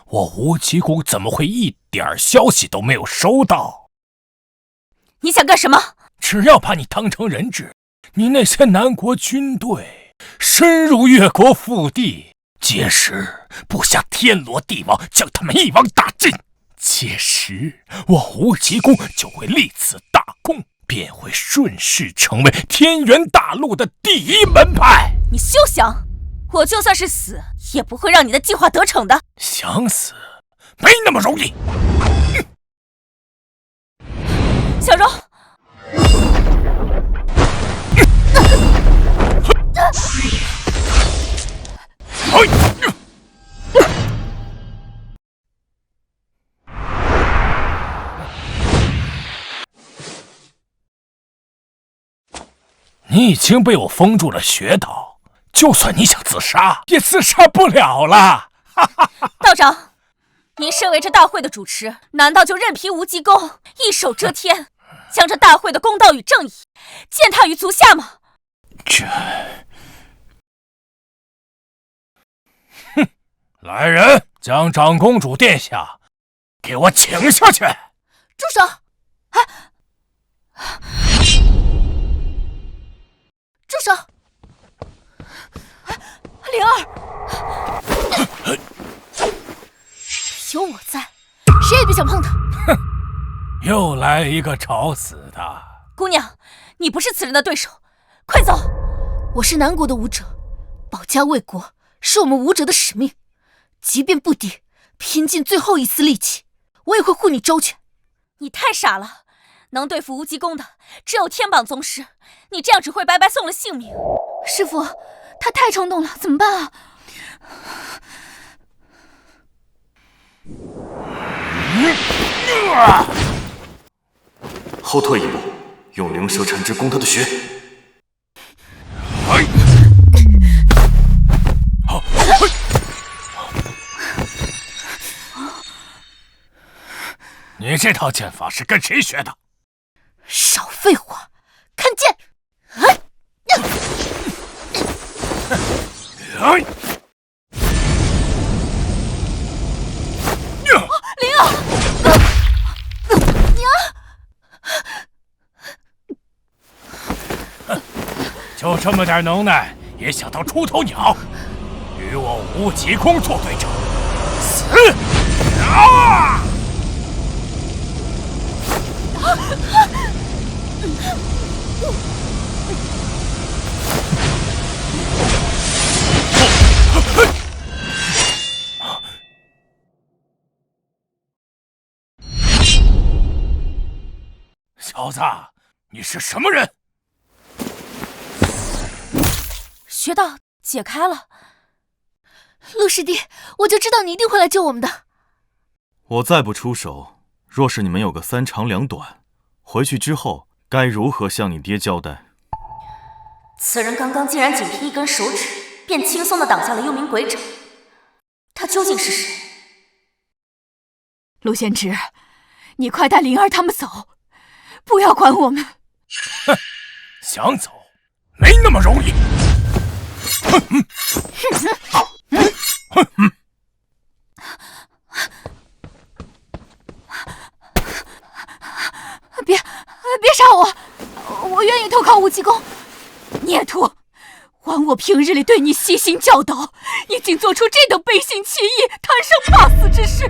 我无极宫怎么会一点消息都没有收到？你想干什么？只要把你当成人质，你那些南国军队深入越国腹地，届时布下天罗地网，将他们一网打尽。届时我无极宫就会立此大功，便会顺势成为天元大陆的第一门派。你休想！我就算是死，也不会让你的计划得逞的。想死没那么容易。小柔，你已经被我封住了穴道，就算你想自杀，也自杀不了了。道长，您身为这大会的主持，难道就任凭无极宫一手遮天，将这大会的公道与正义践踏于足下吗？哼！来人，将长公主殿下给我请下去！住手！住手！灵儿，有我在，谁也别想碰她。哼！又来一个找死的！姑娘，你不是此人的对手，快走！我是南国的武者，保家卫国是我们武者的使命。即便不敌，拼尽最后一丝力气，我也会护你周全。你太傻了，能对付无极宫的只有天榜宗师，你这样只会白白送了性命。师父，他太冲动了，怎么办啊？后退一步，用灵蛇缠枝攻他的穴。你这套剑法是跟谁学的？少废话，看剑！灵儿，娘！就这么点能耐，也想当出头鸟，与我无极宫做对手，死！啊！小子，你是什么人？学道解开了。陆师弟，我就知道你一定会来救我们的。我再不出手，若是你们有个3长2短，回去之后该如何向你爹交代？此人刚刚竟然仅凭一根手指，便轻松地挡下了幽冥鬼掌，他究竟是谁？陆贤侄，你快带灵儿他们走，不要管我们。哼，想走没那么容易。别杀我！我愿意投靠武济宫。孽徒，还我平日里对你悉心教导，你竟做出这等背信弃义、贪生怕死之事！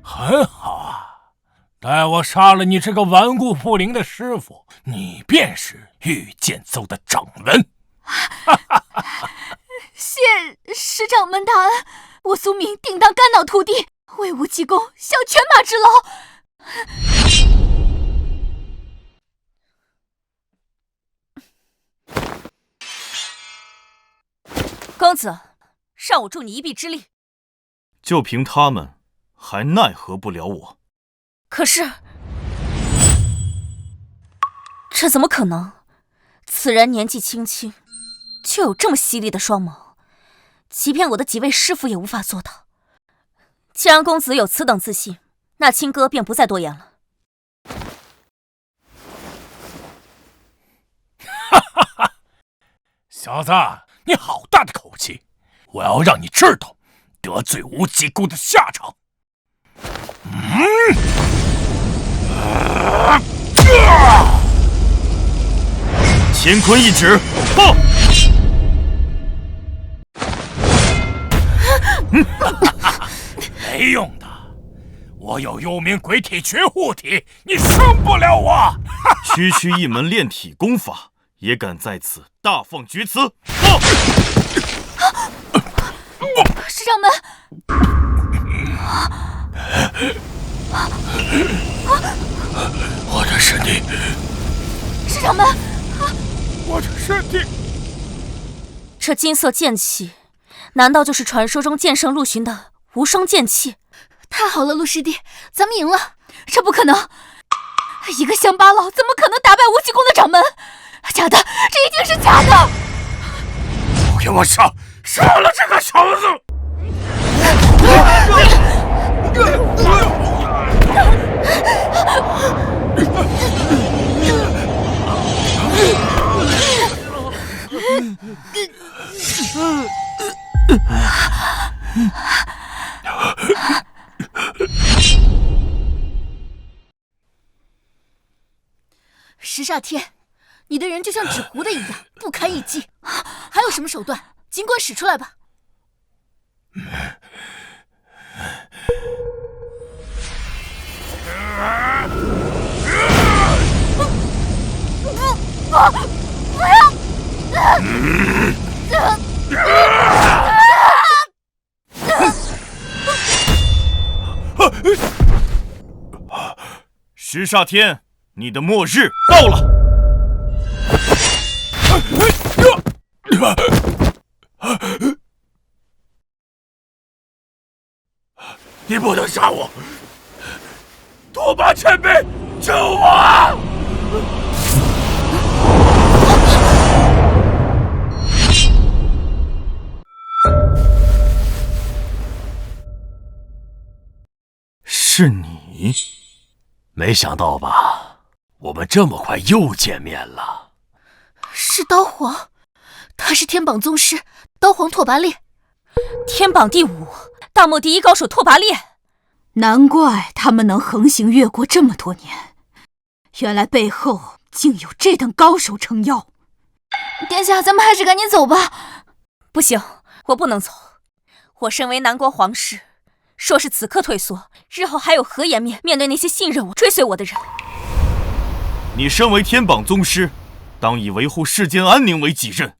很好啊，待我杀了你这个顽固不灵的师傅，你便是御剑宗的掌门。谢师掌门大恩，我苏明定当肝脑涂地，为武济宫效犬马之劳。公子，让我助你一臂之力。就凭他们，还奈何不了我？可是，这怎么可能？此人年纪轻轻，却有这么犀利的双眸，即便我的几位师傅也无法做到。既然公子有此等自信，那亲哥便不再多言了。哈哈哈！小子，你好大的口气！我要让你知道得罪无极宫的下场。乾坤一指，爆！没用的，我有幽冥鬼体群护体，你伤不了我。区区一门炼体功法，也敢在此大放厥词？爆！师掌门，我的身体，师掌门，我的身体。这金色剑气，难道就是传说中剑圣陆巡的无双剑气？太好了，陆师弟，咱们赢了！这不可能，一个乡巴佬怎么可能打败无极宫的掌门？假的，这一定是假的！都给我杀了这个小子！石煞天，你的人就像纸糊的一样，不堪一击。还有什么手段，尽管使出来吧。不要！石煞天，你的末日到了！你不能杀我！拓跋前辈，救我！是你？没想到吧？我们这么快又见面了。是刀皇，他是天榜宗师刀皇拓跋烈，天榜第5，大漠第1高手拓跋烈。难怪他们能横行越国这么多年，原来背后竟有这等高手撑腰。殿下，咱们还是赶紧走吧。不行，我不能走。我身为南国皇室，若是此刻退缩，日后还有何颜面面对那些信任我、追随我的人？你身为天榜宗师，当以维护世间安宁为己任，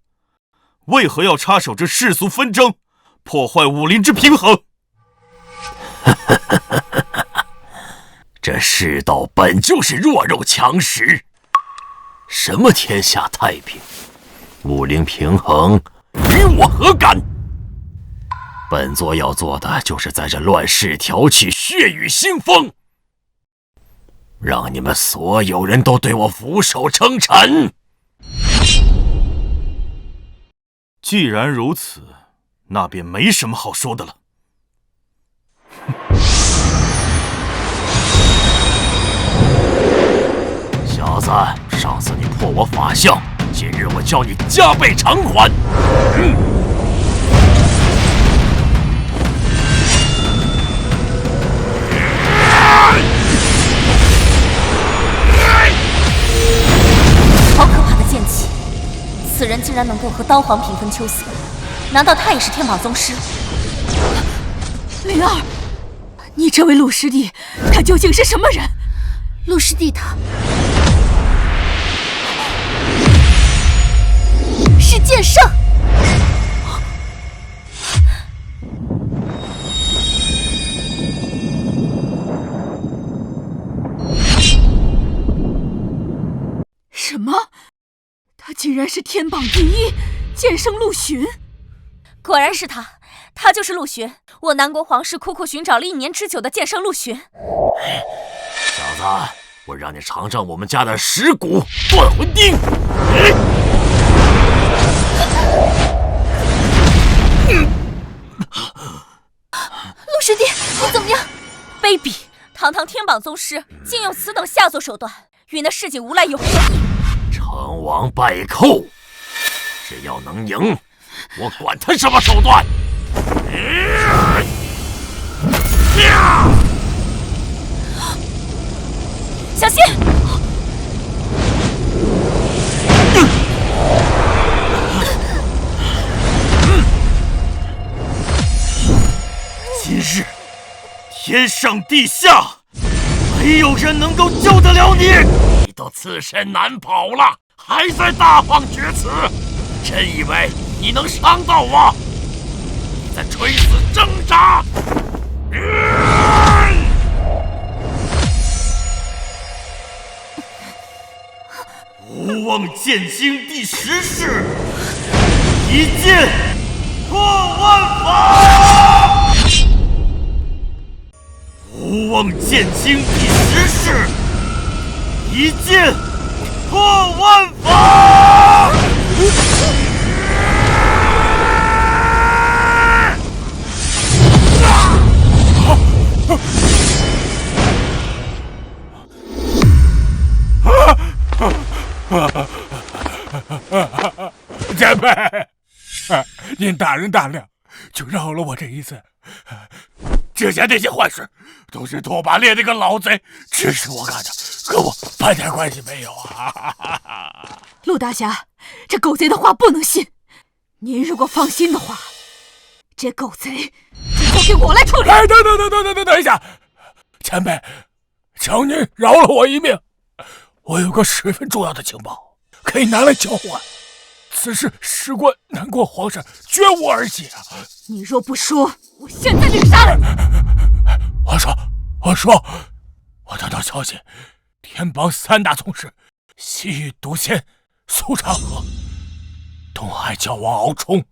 为何要插手这世俗纷争，破坏武林之平衡？这世道本就是弱肉强食，什么天下太平、武林平衡，与我何干？本座要做的就是在这乱世挑起血雨腥风，让你们所有人都对我俯首称臣。既然如此，那便没什么好说的了。小子，上次你破我法相，今日我叫你加倍偿还。好可怕的剑气！此人竟然能够和刀皇平分秋色，难道他也是天宝宗师？灵儿，你这位陆师弟，他究竟是什么人？陆师弟他是剑圣。什么？他竟然是天榜第一剑圣陆巡！果然是他，他就是陆巡，我南国皇室苦苦寻找了1年之久的剑圣陆巡。小子，我让你尝尝我们家的10股断魂钉。陆师弟，你怎么样？卑鄙！堂堂天榜宗师，竟用此等下作手段，与那市井无赖有何异？成王败寇，只要能赢，我管他什么手段。小心！今日天上地下，没有人能够救得了你。你都自身难跑了，还在大放厥词，真以为你能伤到我？你在垂死挣扎！无望剑经第10式，一剑破万法。无望剑经第10式，一剑破万法。前辈，您大人大量，就饶了我这一次。之前那些坏事都是拓跋烈那个老贼指使我干的，跟我半点关系没有啊！陆大侠，这狗贼的话不能信。您如果放心的话，这狗贼就交给我来处理。哎，等一下，前辈，求您饶了我一命。我有个十分重要的情报，可以拿来交换。此事事关南国皇上绝无儿戏啊！你若不说，我现在就杀了你！我得到消息，天榜3大宗师，西域毒仙苏长河，东海教王敖冲，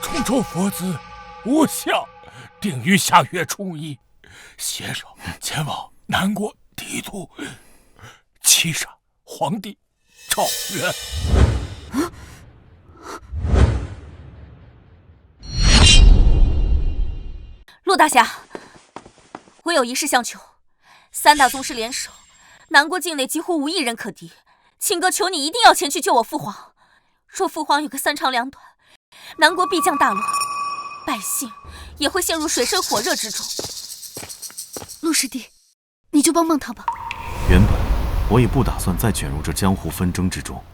中州佛子吴相，定于下月初1携手前往南国帝都，击杀皇帝赵元。陆大侠，我有一事相求，3大宗师联手，南国境内几乎无一人可敌，亲哥求你一定要前去救我父皇。若父皇有个3长2短，南国必将大乱，百姓也会陷入水深火热之中。陆师弟，你就帮帮他吧。原本我也不打算再卷入这江湖纷争之中，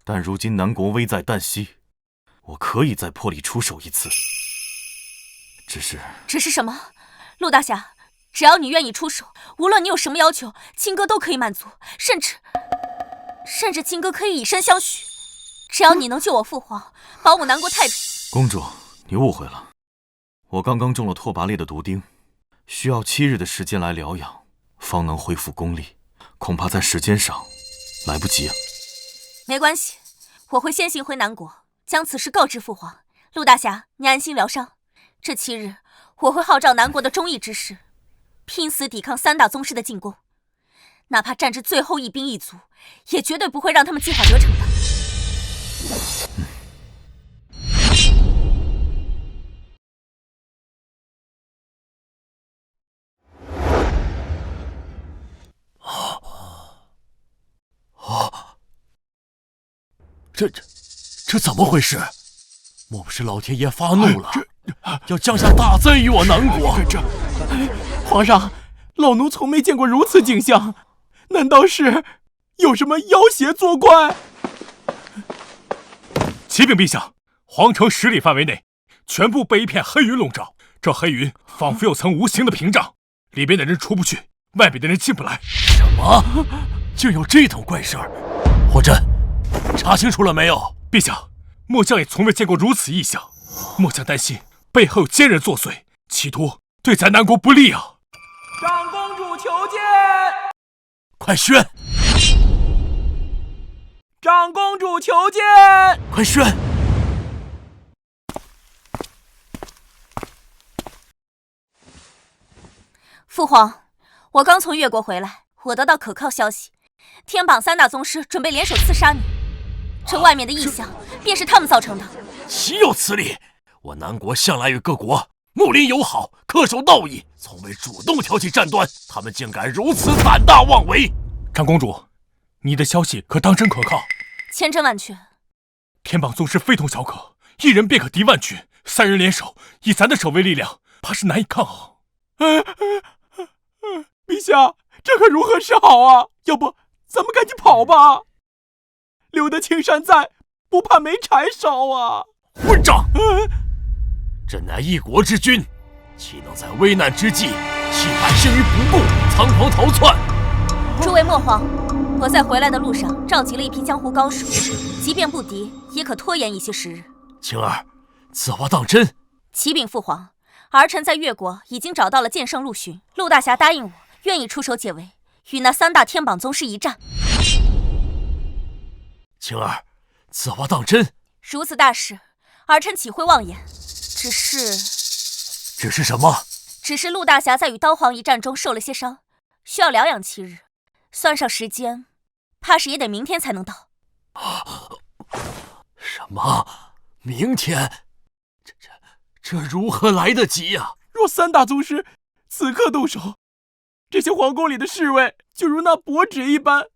但如今南国危在旦夕，我可以再破例出手一次。只是什么？陆大侠，只要你愿意出手，无论你有什么要求，亲哥都可以满足，甚至亲哥可以以身相许。只要你能救我父皇，保我南国太平。公主，你误会了，我刚刚中了拓跋烈的毒钉，需要7日的时间来疗养，方能恢复功力，恐怕在时间上来不及啊。没关系，我会先行回南国，将此事告知父皇。陆大侠，你安心疗伤。这7日，我会号召南国的忠义之士，拼死抵抗3大宗师的进攻，哪怕战至最后一兵一卒，也绝对不会让他们计划得逞的。这怎么回事？莫不是老天爷发怒了，要降下大灾于我南国？皇上，老奴从没见过如此景象，难道是有什么妖邪作怪？启禀陛下，皇城10里范围内全部被一片黑云笼罩，这黑云仿佛有层无形的屏障，里边的人出不去，外边的人进不来。什么？竟有这种怪事儿？霍震，查清楚了没有？陛下，末将也从未见过如此异象，末将担心背后有奸人作祟，企图对咱南国不利啊！长公主求见。快宣！长公主求见。快宣！父皇，我刚从越国回来，我得到可靠消息，天榜3大宗师准备联手刺杀你。这外面的异象，便是他们造成的。岂有此理！我南国向来与各国睦邻友好，恪守道义，从未主动挑起战端，他们竟敢如此胆大妄为！长公主，你的消息可当真可靠？千真万确。天榜宗师非同小可，1人便可敌万军，3人联手，以咱的守卫力量，怕是难以抗衡。陛下，这可如何是好啊？要不咱们赶紧跑吧，留得青山在，不怕没柴烧啊！混账！朕乃一国之君，岂能在危难之际弃百姓于不顾，仓皇逃窜？诸位末皇，我在回来的路上召集了一批江湖高手，即便不敌，也可拖延一些时日。晴儿，此话当真？启禀父皇，儿臣在越国已经找到了剑圣陆巡，陆大侠答应我，愿意出手解围，与那3大天榜宗师一战。晴儿，此话当真？如此大事，儿臣岂会妄言？只是什么？只是陆大侠在与刀皇一战中受了些伤，需要疗养7日，算上时间，怕是也得明天才能到。什么？明天？这如何来得及呀？若3大宗师此刻动手，这些皇宫里的侍卫就如那薄纸一般，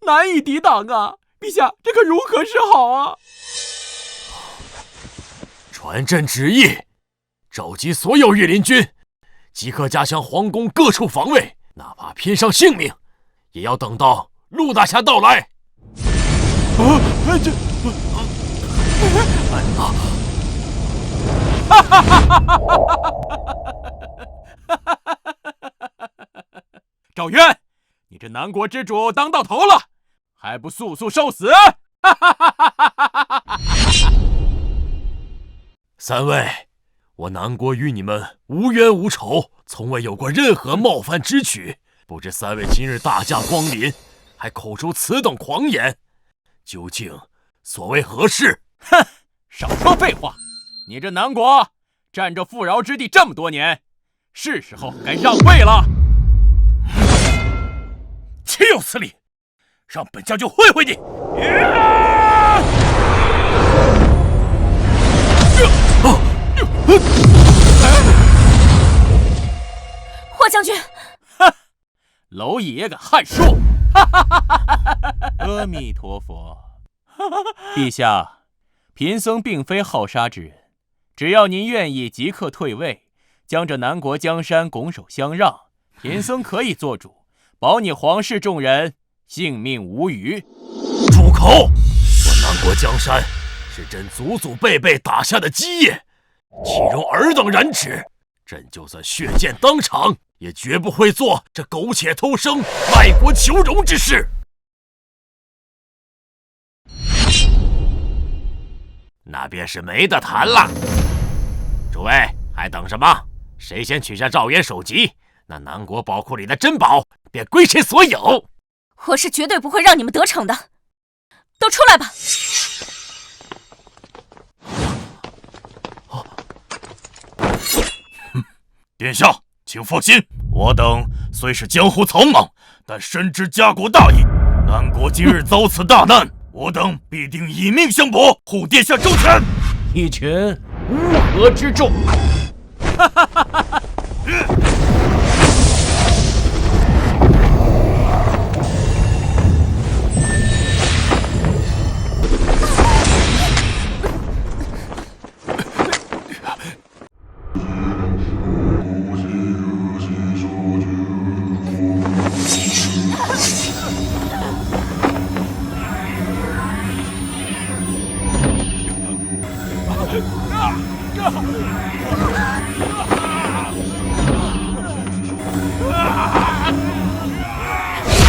难以抵挡啊！陛下，这可如何是好啊？传朕旨意，召集所有御林军，即刻加强皇宫各处防卫，哪怕拼上性命，也要等到陆大侠到来。赵渊，你这南国之主当到头了，还不速速受死！3位，我南国与你们无冤无仇，从未有过任何冒犯之举，不知3位今日大驾光临，还口出此等狂言，究竟所谓何事？哼，少说废话！你这南国占着富饶之地这么多年，是时候该让位了。岂有此理！让本将军会会你！霍将军，蝼蚁也敢撼树！阿弥陀佛，陛下，贫僧并非好杀之人，只要您愿意即刻退位，将这南国江山拱手相让，贫僧可以做主，保你皇室众人性命无虞。住口！我南国江山是朕祖祖辈辈打下的基业，岂容尔等染指？朕就算血溅当场，也绝不会做这苟且偷生、卖国求荣之事。那便是没得谈了。诸位还等什么？谁先取下赵渊首级，那南国宝库里的珍宝便归谁所有。我是绝对不会让你们得逞的，都出来吧！殿下，请放心，我等虽是江湖草莽，但深知家国大义。南国今日遭此大难，我等必定以命相搏，护殿下周全。一群乌合之众！哈哈哈哈哈！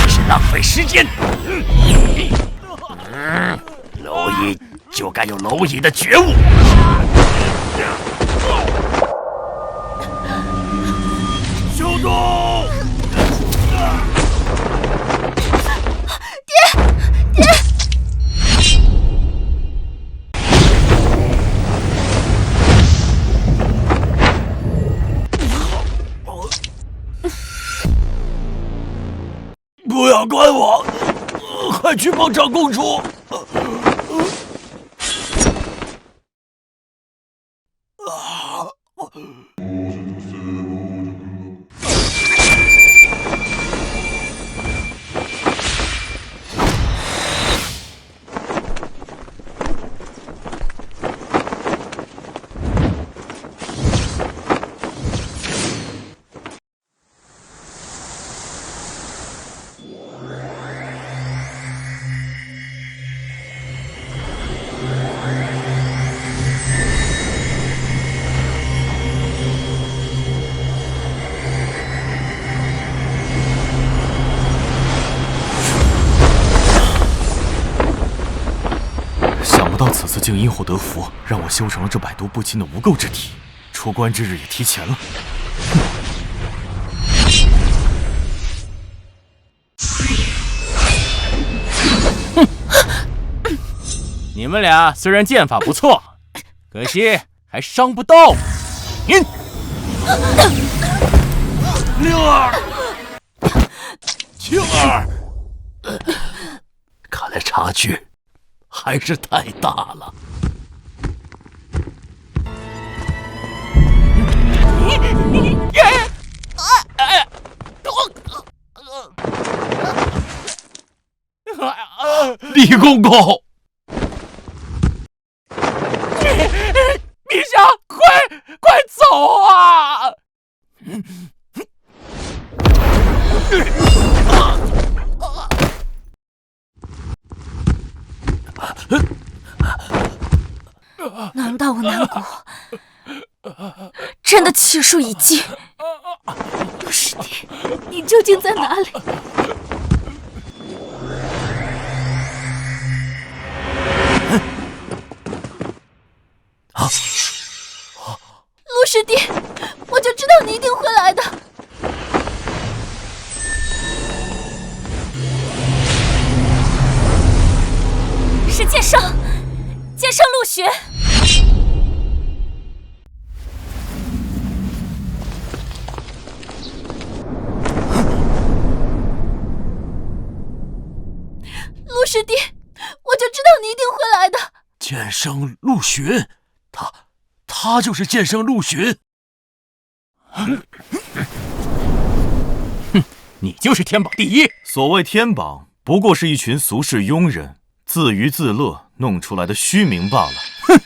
是浪费时间。蝼蚁就该有蝼蚁的觉悟。小东，不要管我，快去帮长公主。此次竟因祸得福，让我修成了这百毒不侵的无垢之体，出关之日也提前了。哼！你们俩虽然剑法不错，可惜还伤不到我。灵儿，青儿，看来差距还是太大了。李公公，陛下，快走啊！难道我南国真的气数已尽？陆师弟，你究竟在哪里？陆师弟，我就知道你一定会来的。是剑圣陆雪。陆师弟，我就知道你一定会来的。剑圣陆巡，他就是剑圣陆巡。哼，你就是天榜第一。所谓天榜，不过是一群俗世庸人自娱自乐弄出来的虚名罢了。哼，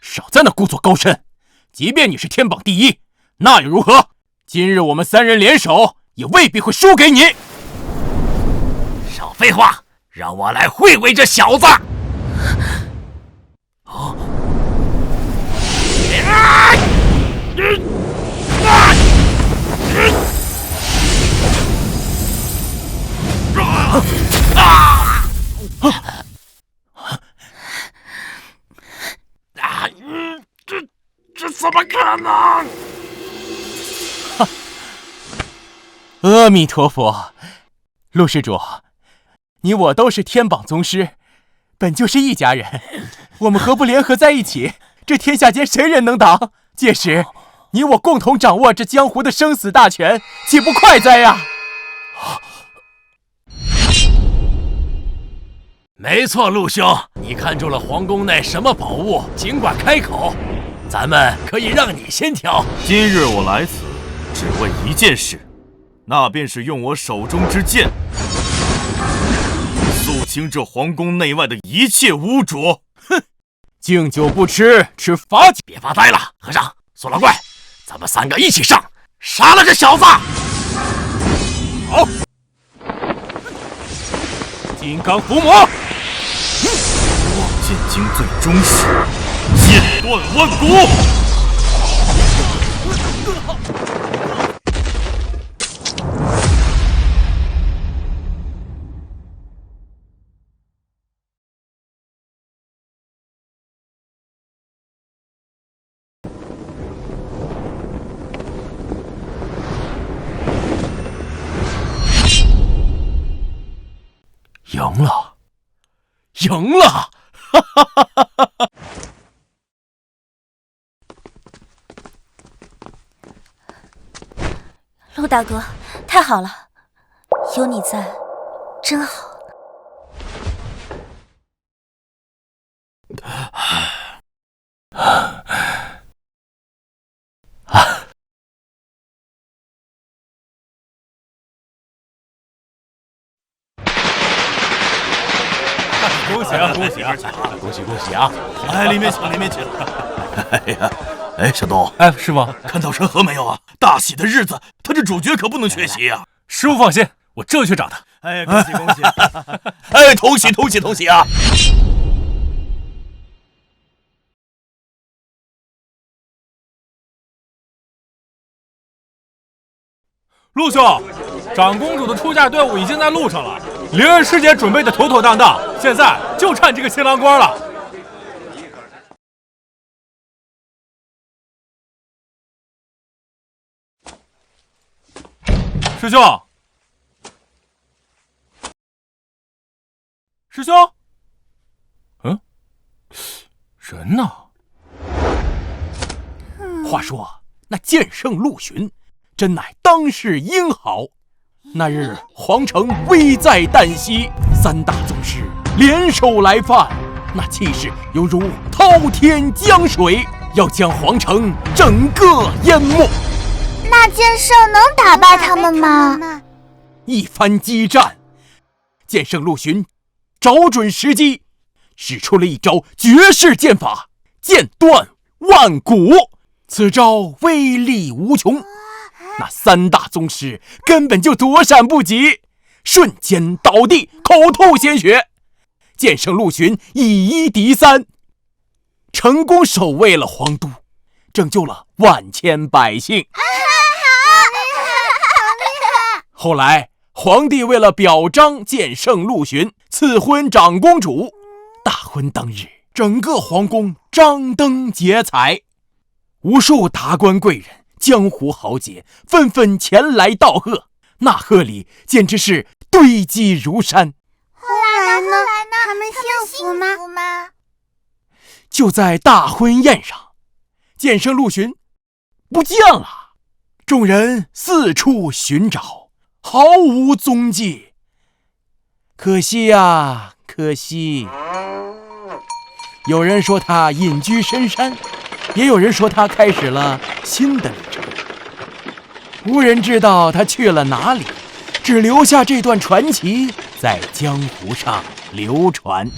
少在那故作高深。即便你是天榜第一，那又如何？今日我们三人联手，也未必会输给你。少废话，让我来会会这小子。这怎么可能？阿弥陀佛，陆施主，你我都是天榜宗师，本就是一家人，我们何不联合在一起？这天下间谁人能挡？届时，你我共同掌握这江湖的生死大权，岂不快哉呀？没错，陆兄，你看中了皇宫内什么宝物，尽管开口，咱们可以让你先挑。今日我来此，只为一件事，那便是用我手中之剑，肃清这皇宫内外的一切污浊。哼，敬酒不吃，吃罚酒。别发呆了，和尚，苏老怪，咱们3个一起上，杀了这小子！好，金刚伏魔。望剑经最终始，剑断万骨。赢了，赢了！哈哈哈哈哈！陆大哥，太好了，有你在，真好。恭喜啊！恭喜啊！恭喜恭喜啊！哎，里面请，里面请。哎呀，哎，小东，哎，师傅，看到陈河没有啊？大喜的日子，他这主角可不能缺席啊！师傅放心，我这就去找他。哎，恭喜恭喜！哎，同喜同喜同喜啊！陆兄，长公主的出嫁队伍已经在路上了，灵儿师姐准备的妥妥当当，现在就差这个新郎官了。师兄，师兄，人呢？话说那剑圣陆巡，真乃当世英豪。那日皇城危在旦夕，3大宗师联手来犯，那气势犹如滔天江水，要将皇城整个淹没。那剑圣能打败他们吗？一番激战，剑圣陆巡找准时机，使出了一招绝世剑法——剑断万骨。此招威力无穷，那3大宗师根本就躲闪不及，瞬间倒地，口吐鲜血。剑圣陆巡以1敌3，成功守卫了皇都，拯救了万千百姓。后来皇帝为了表彰剑圣陆巡，赐婚长公主。大婚当日，整个皇宫张灯结彩，无数达官贵人、江湖豪杰纷纷前来道贺，那贺礼简直是堆积如山。后来呢？他们幸福吗？就在大婚宴上，剑圣陆巡不见了，众人四处寻找，毫无踪迹。可惜呀，可惜。有人说他隐居深山，也有人说他开始了新的旅程。无人知道他去了哪里，只留下这段传奇在江湖上流传。